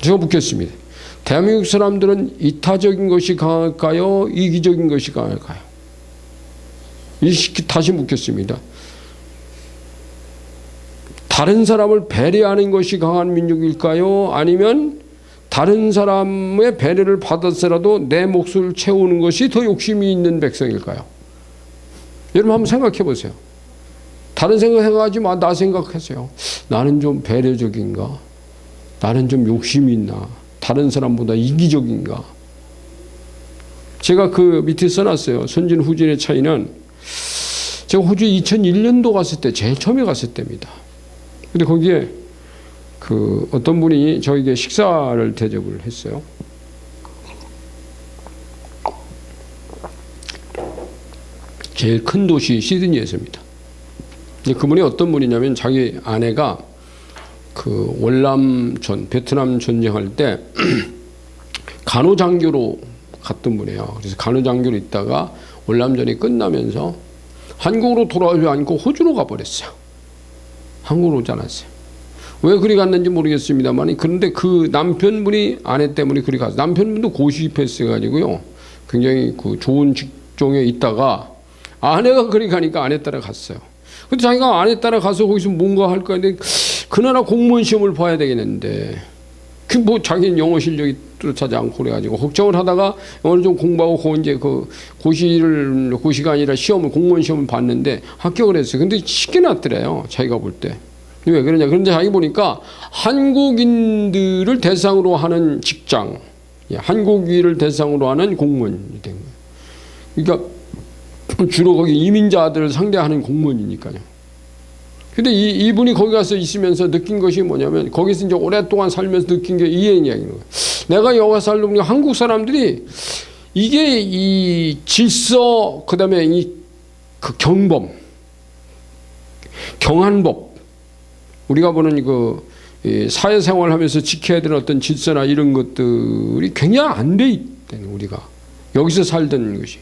제가 묻겠습니다. 대한민국 사람들은 이타적인 것이 강할까요? 이기적인 것이 강할까요? 다시 묻겠습니다. 다른 사람을 배려하는 것이 강한 민족일까요? 아니면 다른 사람의 배려를 받았더라도 내 몫을 채우는 것이 더 욕심이 있는 백성일까요? 여러분 한번 생각해 보세요. 다른 생각하지 마. 나 생각하세요. 나는 좀 배려적인가? 나는 좀 욕심이 있나? 다른 사람보다 이기적인가? 제가 그 밑에 써놨어요. 선진 후진의 차이는 제가 호주에 2001년도 갔을 때 제일 처음에 갔을 때입니다. 근데 거기에 그 어떤 분이 저에게 식사를 대접을 했어요. 제일 큰 도시 시드니에서입니다. 그분이 어떤 분이냐면 자기 아내가 그 월남전 베트남 전쟁할 때 간호장교로 갔던 분이에요. 그래서 간호장교로 있다가 월남전이 끝나면서 한국으로 돌아오지 않고 호주로 가버렸어요. 한국으로 오지 않았어요. 왜 그리 갔는지 모르겠습니다만 그런데 그 남편분이 아내 때문에 그리 갔어요. 남편분도 고시패스해가지고요. 굉장히 그 좋은 직종에 있다가 아내가 그리 가니까 아내 따라 갔어요. 근데 자기가 아내 따라 가서 거기서 뭔가 할 거야. 근데 그 나라 공무원 시험을 봐야 되겠는데 그 뭐 자기는 영어 실력이 뚜렷하지 않고 그래가지고 걱정을 하다가 영어를 좀 공부하고 이제 그 고시가 아니라 시험을 공무원 시험을 봤는데 합격을 했어요. 근데 쉽게 났더래요. 자기가 볼 때. 왜 그러냐? 그런데 자기 보니까 한국인들을 대상으로 하는 직장, 한국인을 대상으로 하는 공무원이 된 거예요. 그러니까 주로 거기 이민자들을 상대하는 공무원이니까요. 근데 이분이 거기 가서 있으면서 느낀 것이 뭐냐면, 거기서 이제 오랫동안 살면서 느낀 게 이 이야기인 거예요. 내가 여기 살다 보니까 한국 사람들이 이게 이 질서, 그 다음에 그 경범, 경한법, 우리가 보는 그 사회생활 하면서 지켜야 되는 어떤 질서나 이런 것들이 굉장히 안 돼 있다는, 우리가 여기서 살던 것이.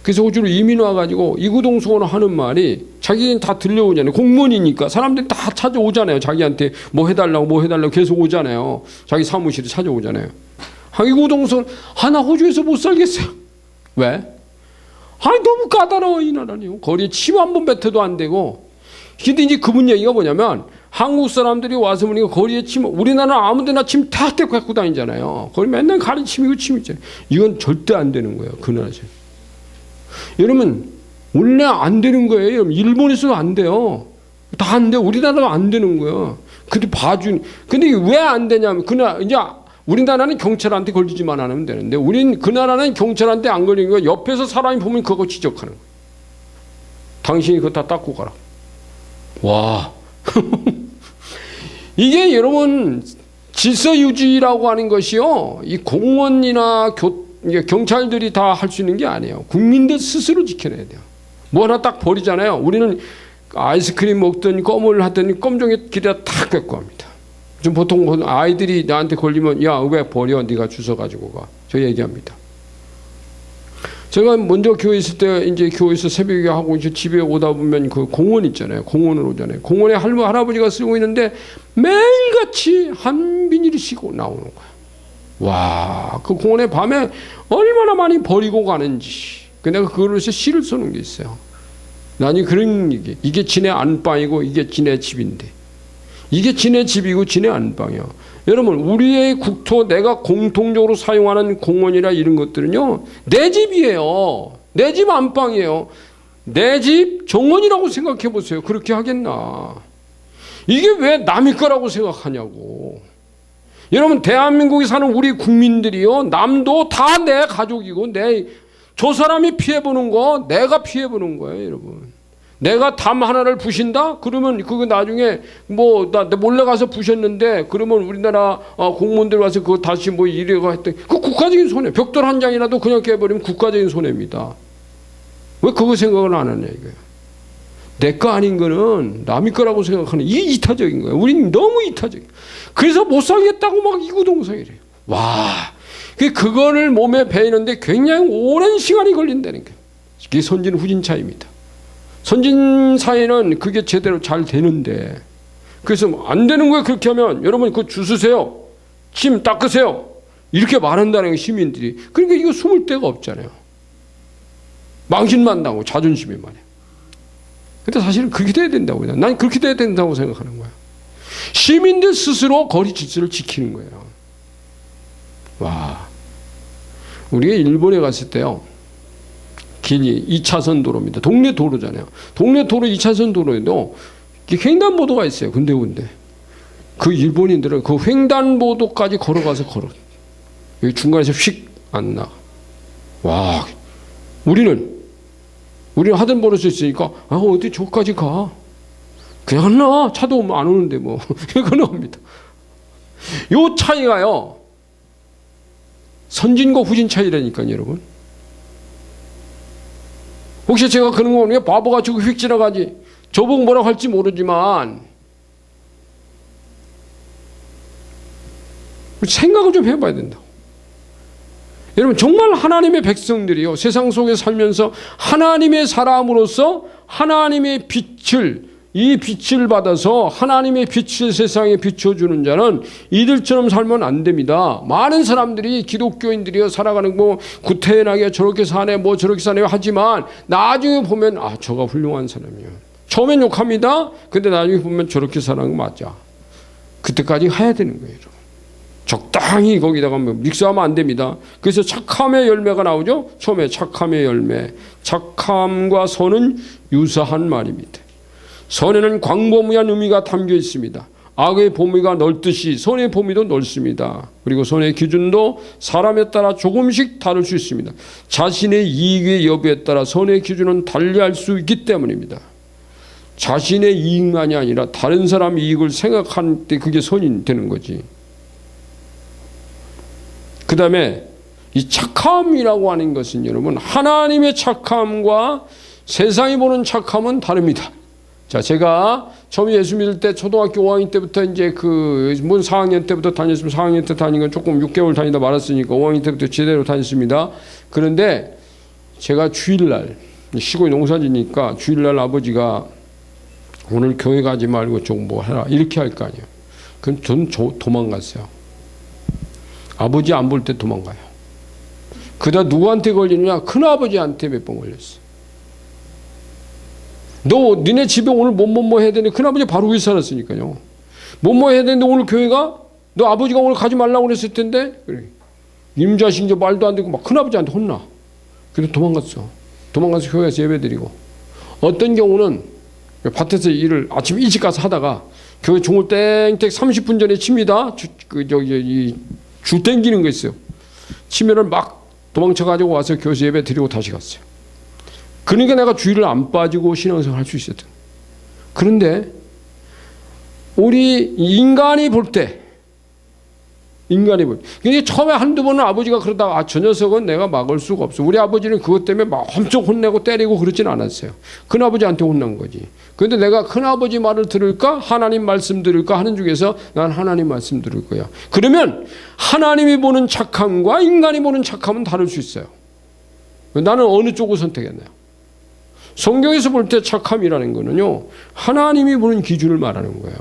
그래서 호주로 이민 와가지고 이구동성으로 하는 말이, 자기는 다 들려오잖아요. 공무원이니까 사람들이 다 찾아오잖아요. 자기한테 뭐 해달라고 계속 오잖아요. 자기 사무실에 찾아오잖아요. 이구동성, 나 호주에서 못 살겠어요. 왜? 너무 까다로워 이 나라는. 거리에 침 한 번 뱉어도 안 되고. 근데 이제 그분 얘기가 뭐냐면, 한국 사람들이 와서 보니까 거리에 침, 우리나라는 아무데나 침 다 떼고 갖고 다니잖아요. 거기 맨날 가리 침이고 침이잖아요. 이건 절대 안 되는 거예요. 그 나라에서. 여러분, 원래 안 되는 거예요. 여러분, 일본에서도 안 돼요. 다 안 돼. 우리나라도 안 되는 거예요. 근데 근데 왜 안 되냐면, 이제 우리나라는 경찰한테 걸리지만 않으면 되는데, 그 나라는 경찰한테 안 걸리는 거예요. 옆에서 사람이 보면 그거 지적하는 거예요. 당신이 그거 다 닦고 가라. 와. 이게 여러분, 질서유지라고 하는 것이요, 이 공무원이나 경찰들이 다 할 수 있는 게 아니에요. 국민들 스스로 지켜내야 돼요. 뭐 하나 딱 버리잖아요. 우리는 아이스크림 먹든 껌을 하든 껌종이 길에다 탁 뺏고 합니다. 좀 보통 아이들이 나한테 걸리면, 야, 왜 버려? 네가 주워 가지고 가. 저 얘기합니다. 제가 먼저 교회 있을 때, 이제 교회에서 새벽에 하고 이제 집에 오다 보면 그 공원 있잖아요. 공원을 오잖아요. 공원에 할아버지가 쓰고 있는데 매일같이 한 비닐씩 나오는 거예요. 와, 그 공원에 밤에 얼마나 많이 버리고 가는지. 내가 그걸로서 시를 써놓은 게 있어요. 나는 그런 얘기. 이게 지네 안방이고 이게 지네 집인데, 이게 지네 집이고 지네 안방이야. 여러분, 우리의 국토, 내가 공통적으로 사용하는 공원이나 이런 것들은요, 내 집이에요. 내 집 안방이에요. 내 집 정원이라고 생각해 보세요. 그렇게 하겠나? 이게 왜 남의 거라고 생각하냐고. 여러분, 대한민국에 사는 우리 국민들이요, 남도 다 내 가족이고, 저 사람이 피해보는 거 내가 피해보는 거예요. 여러분, 내가 담 하나를 부신다? 그러면 그거 나중에 나 몰래 가서 부셨는데, 그러면 우리나라 공무원들 와서 그거 다시 이래가 했더니 그 국가적인 손해. 벽돌 한 장이라도 그냥 깨버리면 국가적인 손해입니다. 왜 그거 생각을 안 하냐 이거예요. 내 거 아닌 거는 남의 거라고 생각하는, 이게 이타적인 거예요. 우리는 너무 이타적이에요. 그래서 못 살겠다고 막 이구동성이래요. 와, 그거를 몸에 배이는데 굉장히 오랜 시간이 걸린다는 거예요. 이게 선진 후진 차이입니다. 선진 사회는 그게 제대로 잘 되는데, 그래서 안 되는 거예요. 그렇게 하면 여러분 그거 주스세요, 침 닦으세요, 이렇게 말한다는 거예요, 시민들이. 그러니까 이거 숨을 데가 없잖아요. 망신만 나고 자존심이 말이에요. 근데 사실은 그렇게 돼야 된다고 해요. 난 그렇게 돼야 된다고 생각하는 거야. 시민들 스스로 거리 질서를 지키는 거예요. 와, 우리가 일본에 갔을 때요, 길이 2차선 도로입니다. 동네 도로잖아요. 동네 도로 2차선 도로에도 횡단보도가 있어요. 군데군데. 그 일본인들은 그 횡단보도까지 걸어가서 여기 중간에서 휙 안 나가. 와, 우리는 하던 버릇이 있으니까, 어디 저까지 가. 그냥 나. 차도 안 오는데 뭐. 그건 합니다. 요 차이가요, 선진과 후진 차이라니까요, 여러분. 혹시 제가 그런 거 보면 바보같이 휙 지나가지, 저보고 뭐라고 할지 모르지만 생각을 좀 해봐야 된다고. 여러분, 정말 하나님의 백성들이요, 세상 속에 살면서 하나님의 사람으로서 하나님의 이 빛을 받아서 하나님의 빛을 세상에 비춰주는 자는 이들처럼 살면 안 됩니다. 많은 사람들이, 기독교인들이요, 살아가는 구태연하게 저렇게 사네, 저렇게 사네 하지만 나중에 보면 저가 훌륭한 사람이에요. 처음엔 욕합니다. 근데 나중에 보면 저렇게 사는 거 맞아. 그때까지 해야 되는 거예요. 여러분. 적당히 거기다가 믹스하면 안 됩니다. 그래서 착함의 열매가 나오죠. 처음에 착함의 열매. 착함과 선은 유사한 말입니다. 선에는 광범위한 의미가 담겨 있습니다. 악의 범위가 넓듯이 선의 범위도 넓습니다. 그리고 선의 기준도 사람에 따라 조금씩 다를 수 있습니다. 자신의 이익의 여부에 따라 선의 기준은 달리할 수 있기 때문입니다. 자신의 이익만이 아니라 다른 사람 이익을 생각할 때 그게 선이 되는 거지. 그 다음에 이 착함이라고 하는 것은 여러분, 하나님의 착함과 세상이 보는 착함은 다릅니다. 자, 제가 처음에 예수 믿을 때 초등학교 5학년 때부터 이제 문 4학년 때부터 다녔으면 4학년 때 다닌 건 조금 6개월 다니다 말았으니까 5학년 때부터 제대로 다녔습니다. 그런데 제가 주일날, 시골 농사지니까 주일날 아버지가 오늘 교회 가지 말고 좀 뭐 해라 이렇게 할 거 아니에요. 그럼 전 도망갔어요. 아버지 안 볼 때 도망가요. 그다 누구한테 걸리느냐? 큰아버지한테 몇 번 걸렸어. 너 니네 집에 오늘 뭐뭐 해야 되는데, 큰아버지 바로 위에 살았으니까요. 뭐뭐 해야 되는데 오늘 교회가? 너 아버지가 오늘 가지 말라고 그랬을 텐데? 그래. 임자식 이제 말도 안 되고 막 큰아버지한테 혼나. 그래서 도망갔어. 도망가서 교회에서 예배드리고. 어떤 경우는 밭에서 일을 아침 일찍 가서 하다가 교회 종을 땡땡 30분 전에 칩니다. 줄 땡기는 거 있어요. 치면은 막 도망쳐가지고 와서 교회에서 예배 드리고 다시 갔어요. 그러니까 내가 주일을 안 빠지고 신앙생활 할 수 있었던. 그런데 우리 인간이 볼 때, 근데 처음에 한두 번은 아버지가 그러다가 저 녀석은 내가 막을 수가 없어. 우리 아버지는 그것 때문에 막 엄청 혼내고 때리고 그러진 않았어요. 큰아버지한테 혼난 거지. 그런데 내가 큰아버지 말을 들을까? 하나님 말씀 들을까? 하는 중에서 난 하나님 말씀 들을 거야. 그러면 하나님이 보는 착함과 인간이 보는 착함은 다를 수 있어요. 나는 어느 쪽을 선택했나요? 성경에서 볼 때 착함이라는 거는요, 하나님이 보는 기준을 말하는 거예요.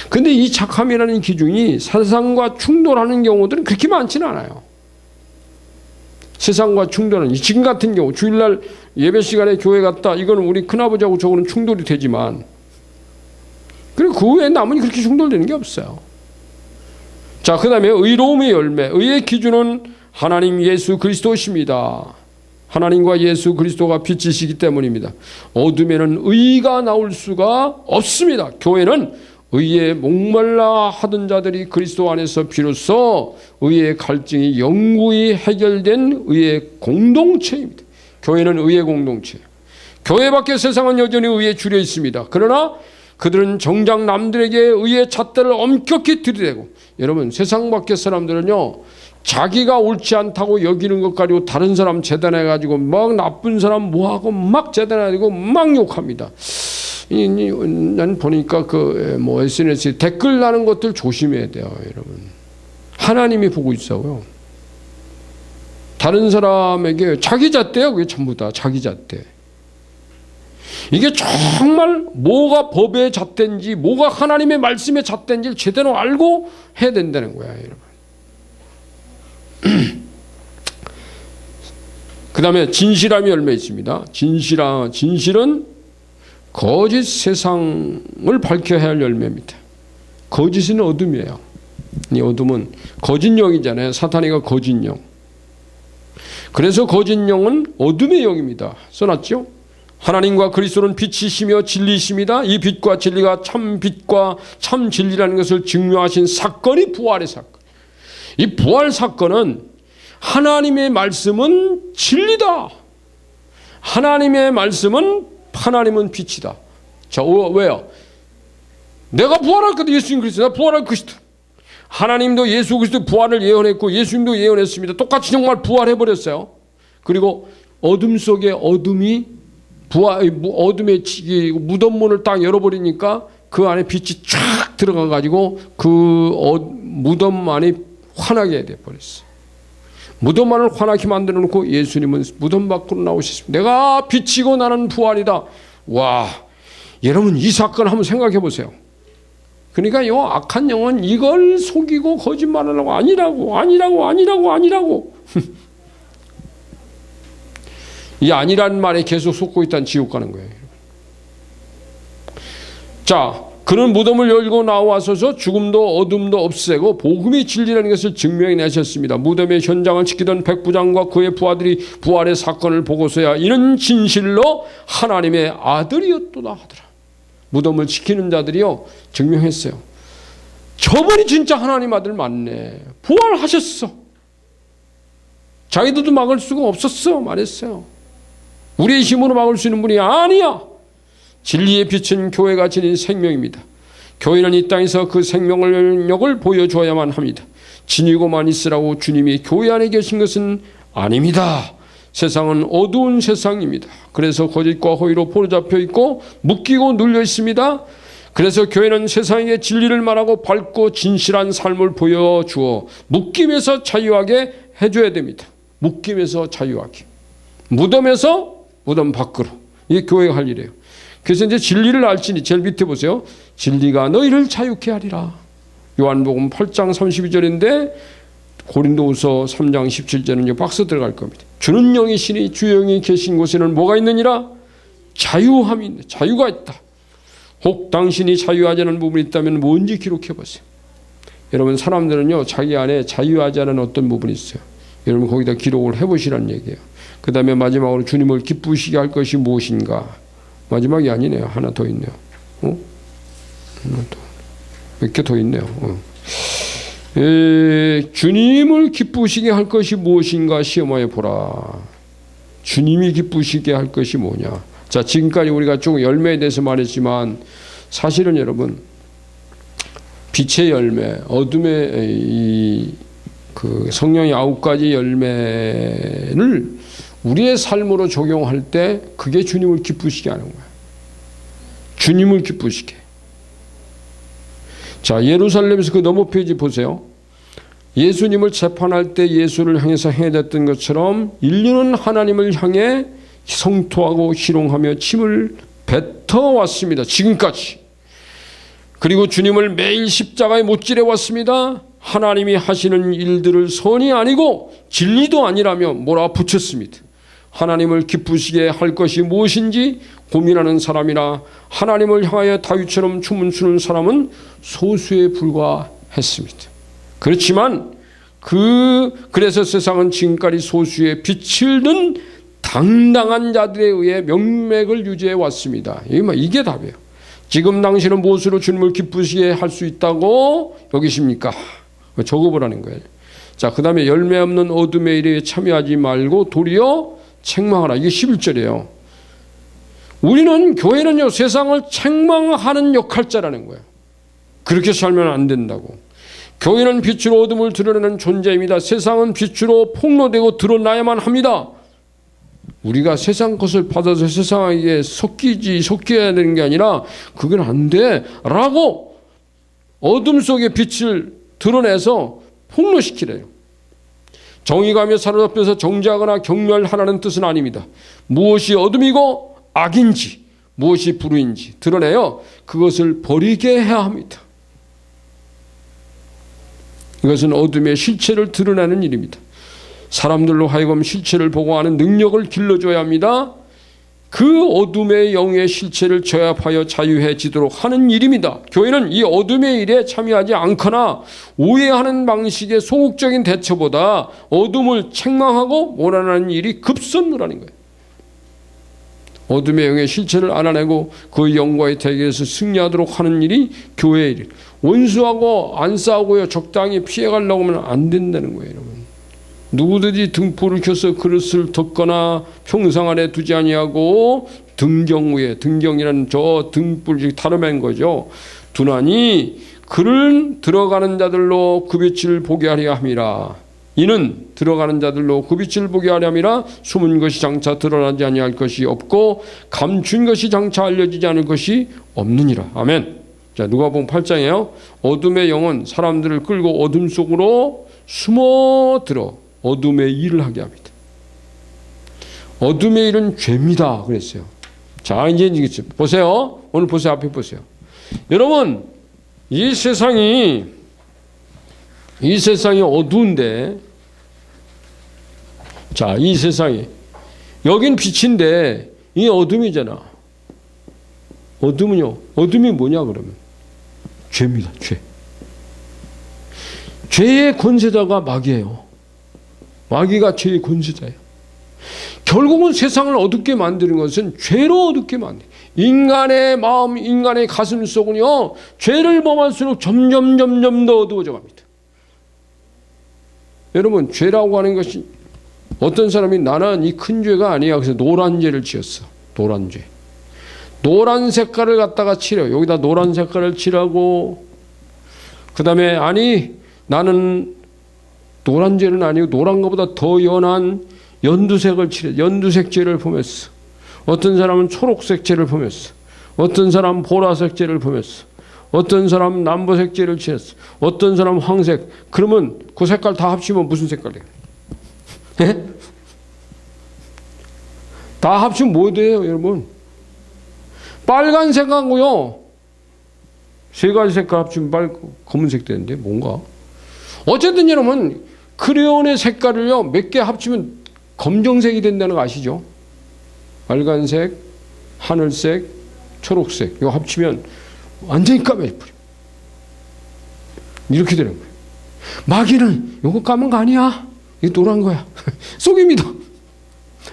근데 이 착함이라는 기준이 세상과 충돌하는 경우들은 그렇게 많지는 않아요. 세상과 충돌하는, 지금 같은 경우 주일날 예배 시간에 교회 갔다, 이거는 우리 큰아버지하고 저거는 충돌이 되지만, 그리고 그 외에 남은 그렇게 충돌되는 게 없어요. 자, 그 다음에 의로움의 열매. 의의 기준은 하나님 예수 그리스도십니다. 하나님과 예수 그리스도가 빛이시기 때문입니다. 어둠에는 의가 나올 수가 없습니다. 교회는 의에 목말라 하던 자들이 그리스도 안에서 비로소 의의 갈증이 영구히 해결된 의의 공동체입니다. 교회는 의의 공동체예요. 교회 밖의 세상은 여전히 의에 줄여 있습니다. 그러나 그들은 정작 남들에게 의의 잣대를 엄격히 들이대고, 여러분 세상 밖의 사람들은요, 자기가 옳지 않다고 여기는 것 가지고 다른 사람 재단해가지고 막 나쁜 사람 뭐하고 막 재단해가지고 막 욕합니다. 난 보니까 SNS에 댓글 나는 것들 조심해야 돼요, 여러분. 하나님이 보고 있어요. 다른 사람에게 자기 잣대야, 그게 전부 다 자기 잣대. 이게 정말 뭐가 법의 잣대인지 뭐가 하나님의 말씀의 잣대인지를 제대로 알고 해야 된다는 거야, 여러분. 그 다음에 진실함이 열매 있습니다. 진실은 거짓 세상을 밝혀야 할 열매입니다. 거짓은 어둠이에요. 이 어둠은 거짓 영이잖아요. 사탄이가 거짓 영. 그래서 거짓 영은 어둠의 영입니다. 써놨죠? 하나님과 그리스도는 빛이시며 진리이십니다. 이 빛과 진리가 참 빛과 참 진리라는 것을 증명하신 사건이 부활의 사건. 이 부활 사건은 하나님의 말씀은 진리다. 하나님의 말씀은 하나님은 빛이다. 자, 왜요? 내가 부활할 거다. 예수님 그리스도 내가 부활할 것이다. 하나님도 예수 그리스도 부활을 예언했고 예수님도 예언했습니다. 똑같이 정말 부활해버렸어요. 그리고 어둠 속에 어둠의 무덤문을 딱 열어버리니까 그 안에 빛이 쫙 들어가가지고 그 무덤 안에 환하게 돼버렸어요. 무덤 안을 환하게 만들어 놓고 예수님은 무덤 밖으로 나오셨습니다. 내가 빛이고 나는 부활이다. 와, 여러분 이 사건 한번 생각해 보세요. 그러니까 이 악한 영은 이걸 속이고 거짓말하려고 아니라고 이 아니라는 말에 계속 속고 있다는 지옥 가는 거예요. 자, 그는 무덤을 열고 나와서서 죽음도 어둠도 없애고 복음이 진리라는 것을 증명해내셨습니다. 무덤의 현장을 지키던 백부장과 그의 부하들이 부활의 사건을 보고서야 이는 진실로 하나님의 아들이었도다 하더라. 무덤을 지키는 자들이요 증명했어요. 저분이 진짜 하나님 아들 맞네. 부활하셨어. 자기들도 막을 수가 없었어 말했어요. 우리의 힘으로 막을 수 있는 분이 아니야. 진리의 빛은 교회가 지닌 생명입니다. 교회는 이 땅에서 그 생명력을 보여줘야만 합니다. 지니고만 있으라고 주님이 교회 안에 계신 것은 아닙니다. 세상은 어두운 세상입니다. 그래서 거짓과 허위로 포로잡혀 있고 묶이고 눌려 있습니다. 그래서 교회는 세상에게 진리를 말하고 밝고 진실한 삶을 보여주어 묶임에서 자유하게 해줘야 됩니다. 묶임에서 자유하게. 무덤에서 무덤 밖으로. 이게 교회가 할 일이에요. 그래서 이제 진리를 알지니 제일 밑에 보세요. 진리가 너희를 자유케 하리라. 요한복음 8장 32절인데 고린도후서 3장 17절은 박수 들어갈 겁니다. 주는 영이시니 주 영이 계신 곳에는 뭐가 있느니라? 자유함이 있네. 자유가 있다. 혹 당신이 자유하지 않은 부분이 있다면 뭔지 기록해 보세요. 여러분 사람들은요 자기 안에 자유하지 않은 어떤 부분이 있어요. 여러분 거기다 기록을 해보시라는 얘기예요. 그 다음에 마지막으로 주님을 기쁘시게 할 것이 무엇인가. 마지막이 아니네요. 하나 더 있네요. 몇 개 더 있네요. 주님을 기쁘시게 할 것이 무엇인가 시험하여 보라. 주님이 기쁘시게 할 것이 뭐냐. 자, 지금까지 우리가 쭉 열매에 대해서 말했지만 사실은 여러분 빛의 열매, 어둠의 그 성령의 9가지 열매를 우리의 삶으로 적용할 때 그게 주님을 기쁘시게 하는 거예요. 주님을 기쁘시게. 자, 예루살렘에서 그 너머 페이지 보세요. 예수님을 재판할 때 예수를 향해서 행해졌던 것처럼 인류는 하나님을 향해 성토하고 희롱하며 침을 뱉어왔습니다. 지금까지. 그리고 주님을 매일 십자가에 못질해 왔습니다. 하나님이 하시는 일들을 선이 아니고 진리도 아니라며 몰아붙였습니다. 하나님을 기쁘시게 할 것이 무엇인지 고민하는 사람이나 하나님을 향하여 다윗처럼 춤을 추는 사람은 소수에 불과했습니다. 그렇지만 그래서 세상은 지금까지 소수의 빛을 든 당당한 자들에 의해 명맥을 유지해 왔습니다. 이게 답이에요. 지금 당신은 무엇으로 주님을 기쁘시게 할 수 있다고 여기십니까? 적어보라는 거예요. 자, 그 다음에 열매 없는 어둠의 일에 참여하지 말고 도리어 책망하라. 이게 11절이에요. 우리는 교회는요 세상을 책망하는 역할자라는 거예요. 그렇게 살면 안 된다고. 교회는 빛으로 어둠을 드러내는 존재입니다. 세상은 빛으로 폭로되고 드러나야만 합니다. 우리가 세상 것을 받아서 세상에게 섞여야 되는 게 아니라 그건 안 돼 라고 어둠 속의 빛을 드러내서 폭로시키래요. 정의감에 사로잡혀서 정죄하거나 경멸하라는 뜻은 아닙니다. 무엇이 어둠이고 악인지 무엇이 불의인지 드러내요. 그것을 버리게 해야 합니다. 이것은 어둠의 실체를 드러내는 일입니다. 사람들로 하여금 실체를 보고하는 능력을 길러줘야 합니다. 그 어둠의 영의 실체를 저압하여 자유해지도록 하는 일입니다. 교회는 이 어둠의 일에 참여하지 않거나 오해하는 방식의 소극적인 대처보다 어둠을 책망하고 몰아내는 일이 급선무라는 거예요. 어둠의 영의 실체를 알아내고 그 영과의 대결에서 승리하도록 하는 일이 교회의 일. 원수하고 안 싸우고요 적당히 피해가려고 하면 안 된다는 거예요. 여러분. 누구든지 등불을 켜서 그릇을 덮거나 평상 아래 두지 아니하고 등경 위에, 등경이라는 저 등불이 다름한 거죠. 두나니 그를 들어가는 자들로 그 빛을 보게 하려 함이라. 이는 들어가는 자들로 그 빛을 보게 하려 함이라. 숨은 것이 장차 드러나지 아니할 것이 없고 감춘 것이 장차 알려지지 않을 것이 없느니라. 아멘. 자, 누가복음 8장이에요. 어둠의 영은 사람들을 끌고 어둠 속으로 숨어들어 어둠의 일을 하게 합니다. 어둠의 일은 죄입니다. 그랬어요. 자, 이제 보세요. 오늘 보세요. 앞에 보세요. 여러분, 이 세상이 어두운데, 자, 이 세상이 여긴 빛인데 이 어둠이잖아. 어둠은요. 어둠이 뭐냐 그러면? 죄입니다. 죄. 죄의 권세자가 마귀예요. 마귀가 죄의 권세자예요. 결국은 세상을 어둡게 만드는 것은 죄로 어둡게 만들어요. 인간의 마음, 인간의 가슴 속은요, 죄를 범할수록 점점 더 어두워져 갑니다. 여러분, 죄라고 하는 것이, 어떤 사람이 나는 이 큰 죄가 아니야. 그래서 노란 죄를 지었어. 노란 죄. 노란 색깔을 갖다가 칠해요. 여기다 노란 색깔을 칠하고, 그 다음에 아니 나는 노란 죄는 아니고 노란 것보다 더 연한 연두색을 칠해. 연두색 죄를 범했어. 어떤 사람은 초록색 죄를 범했어. 어떤 사람은 보라색 죄를 범했어. 어떤 사람은 남보색 죄를 칠했어. 어떤 사람은 황색. 그러면 그 색깔 다 합치면 무슨 색깔이에요? 예? 다 합치면 뭐 돼요, 여러분? 빨간색하고요, 세 가지 색깔 합치면 검은색 되는데 뭔가? 어쨌든 여러분, 크레용의 색깔을요 몇 개 합치면 검정색이 된다는 거 아시죠? 빨간색, 하늘색, 초록색 이거 합치면 완전히 까매버려. 이렇게 되는 거예요. 마귀는 이거 까만 거 아니야. 이거 노란 거야. 속입니다.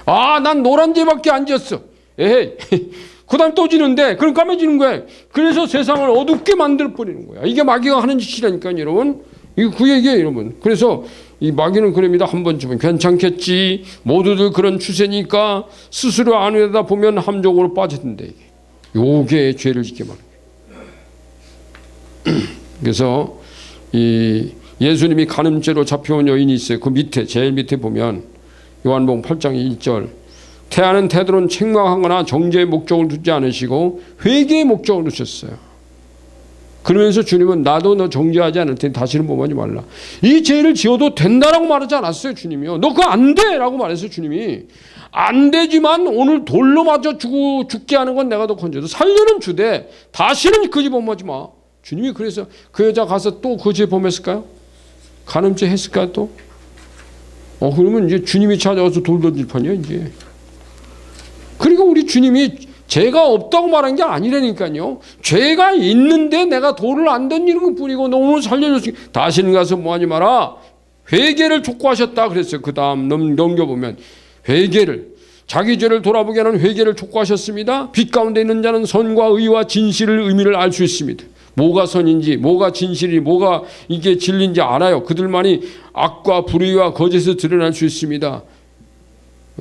아, 난 노란 죄밖에 안 지었어. 에헤이. 그 다음 또 지는데 그럼 까매지는 거야. 그래서 세상을 어둡게 만들어버리는 거야. 이게 마귀가 하는 짓이라니까요, 여러분. 이거 그 얘기예요, 여러분. 그래서 이 마귀는 그럽니다. 한 번쯤은 괜찮겠지. 모두들 그런 추세니까 스스로 안에다 보면 함정으로 빠졌는데 이게. 요게 죄를 짓게 만든 거예요. 그래서 이 예수님이 간음죄로 잡혀온 여인이 있어요. 그 밑에 제일 밑에 보면 요한복음 8장 1절 태하는 태도는 책망하거나 정죄의 목적을 두지 않으시고 회개의 목적을 두셨어요. 그러면서 주님은 나도 너 정죄하지 않을 테니 다시는 범하지 말라. 이 죄를 지어도 된다라고 말하지 않았어요, 주님이요. 너 그거 안 돼라고 말했어요, 주님이. 안 되지만 오늘 돌로 맞아 죽게 하는 건 내가 더 건져도 살려는 주되 다시는 그 죄 범하지 마. 주님이 그래서 그 여자 가서 또 그 죄 범했을까요? 간음죄 했을까요 또? 그러면 이제 주님이 찾아와서 돌 던질 판이야 이제. 그리고 우리 주님이 죄가 없다고 말한 게 아니라니까요. 죄가 있는데 내가 돌을 안 던지는 것 뿐이고 너 오늘 살려줬으니 다시는 가서 뭐하지 마라. 회개를 촉구하셨다 그랬어요. 그 다음 넘겨보면 회개를, 자기 죄를 돌아보게 하는 회개를 촉구하셨습니다. 빛 가운데 있는 자는 선과 의와 진실을 의미를 알 수 있습니다. 뭐가 선인지 뭐가 진실이 뭐가 이게 진리인지 알아요. 그들만이 악과 불의와 거짓을 드러낼 수 있습니다.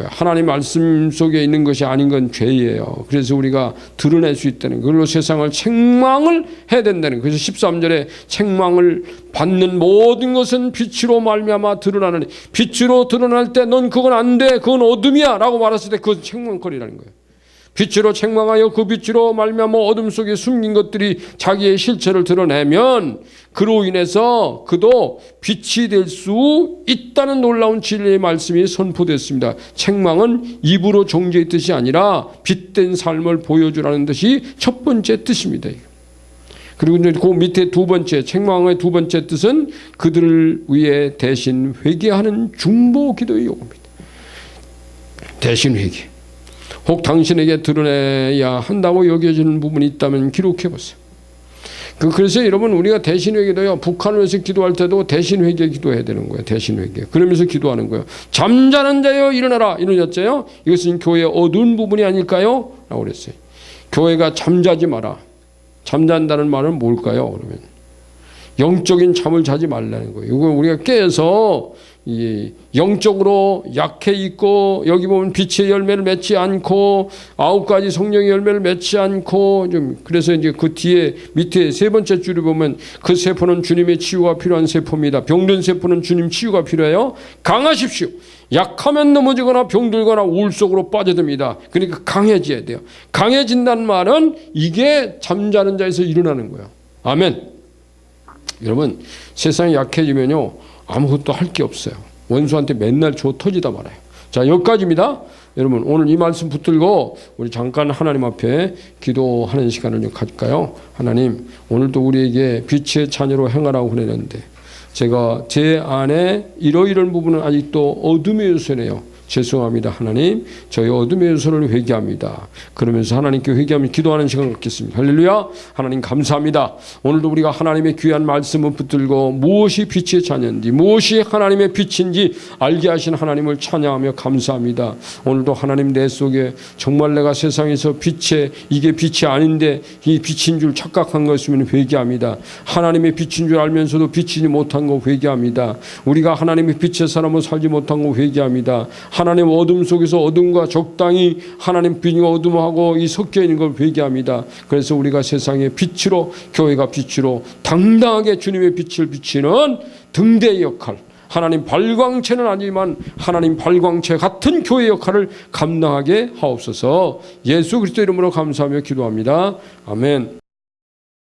하나님 말씀 속에 있는 것이 아닌 건 죄예요. 그래서 우리가 드러낼 수 있다는 그걸로 세상을 책망을 해야 된다는 거예요. 그래서 13절에 책망을 받는 모든 것은 빛으로 말미암아 드러나느니 빛으로 드러날 때 넌 그건 안 돼. 그건 어둠이야 라고 말했을 때 그건 책망거리라는 거예요. 빛으로 책망하여 그 빛으로 말미암아 어둠 속에 숨긴 것들이 자기의 실체를 드러내면 그로 인해서 그도 빛이 될 수 있다는 놀라운 진리의 말씀이 선포됐습니다. 책망은 입으로 정죄의 뜻이 아니라 빛된 삶을 보여주라는 뜻이 첫 번째 뜻입니다. 그리고 이제 그 밑에 두 번째, 책망의 두 번째 뜻은 그들을 위해 대신 회개하는 중보 기도의 요구입니다. 대신 회개. 혹 당신에게 드러내야 한다고 여겨지는 부분이 있다면 기록해 보세요. 그래서 여러분 우리가 대신 회개도요. 북한을 위해서 기도할 때도 대신 회개 기도해야 되는 거예요. 대신 회개. 그러면서 기도하는 거예요. 잠자는 자여 일어나라. 이러셨죠? 이것은 교회의 어두운 부분이 아닐까요? 라고 그랬어요. 교회가 잠자지 마라. 잠잔다는 말은 뭘까요? 그러면 영적인 잠을 자지 말라는 거예요. 이거 우리가 깨서 영적으로 약해 있고 여기 보면 빛의 열매를 맺지 않고 9가지 성령의 열매를 맺지 않고 좀 그래서 이제 그 뒤에 밑에 세 번째 줄에 보면 그 세포는 주님의 치유가 필요한 세포입니다. 병든 세포는 주님 치유가 필요해요. 강하십시오. 약하면 넘어지거나 병들거나 우울 속으로 빠져듭니다. 그러니까 강해져야 돼요. 강해진다는 말은 이게 잠자는 자에서 일어나는 거예요. 아멘. 여러분 세상이 약해지면요 아무것도 할 게 없어요. 원수한테 맨날 줘 터지다 말아요. 자, 여기까지입니다. 여러분 오늘 이 말씀 붙들고 우리 잠깐 하나님 앞에 기도하는 시간을 좀 가질까요? 하나님 오늘도 우리에게 빛의 자녀로 행하라고 그랬는데 제가 제 안에 이러이러한 부분은 아직도 어둠의 요소네요. 죄송합니다. 하나님, 저희 어둠의 요소를 회개합니다. 그러면서 하나님께 회개하며 기도하는 시간 갖겠습니다. 할렐루야. 하나님 감사합니다. 오늘도 우리가 하나님의 귀한 말씀을 붙들고 무엇이 빛의 자녀인지, 무엇이 하나님의 빛인지 알게 하신 하나님을 찬양하며 감사합니다. 오늘도 하나님 내 속에 정말 내가 세상에서 이게 빛이 아닌데 이 빛인 줄 착각한 것이면 회개합니다. 하나님의 빛인 줄 알면서도 빛이지 못한 거 회개합니다. 우리가 하나님의 빛의 사람으로 살지 못한 거 회개합니다. 하나님 어둠 속에서 어둠과 적당히 하나님 빛과 어둠하고 이 섞여 있는 걸 회개합니다. 그래서 우리가 세상의 빛으로, 교회가 빛으로 당당하게 주님의 빛을 비치는 등대의 역할, 하나님 발광체는 아니지만 하나님 발광체 같은 교회 역할을 감당하게 하옵소서. 예수 그리스도 이름으로 감사하며 기도합니다. 아멘.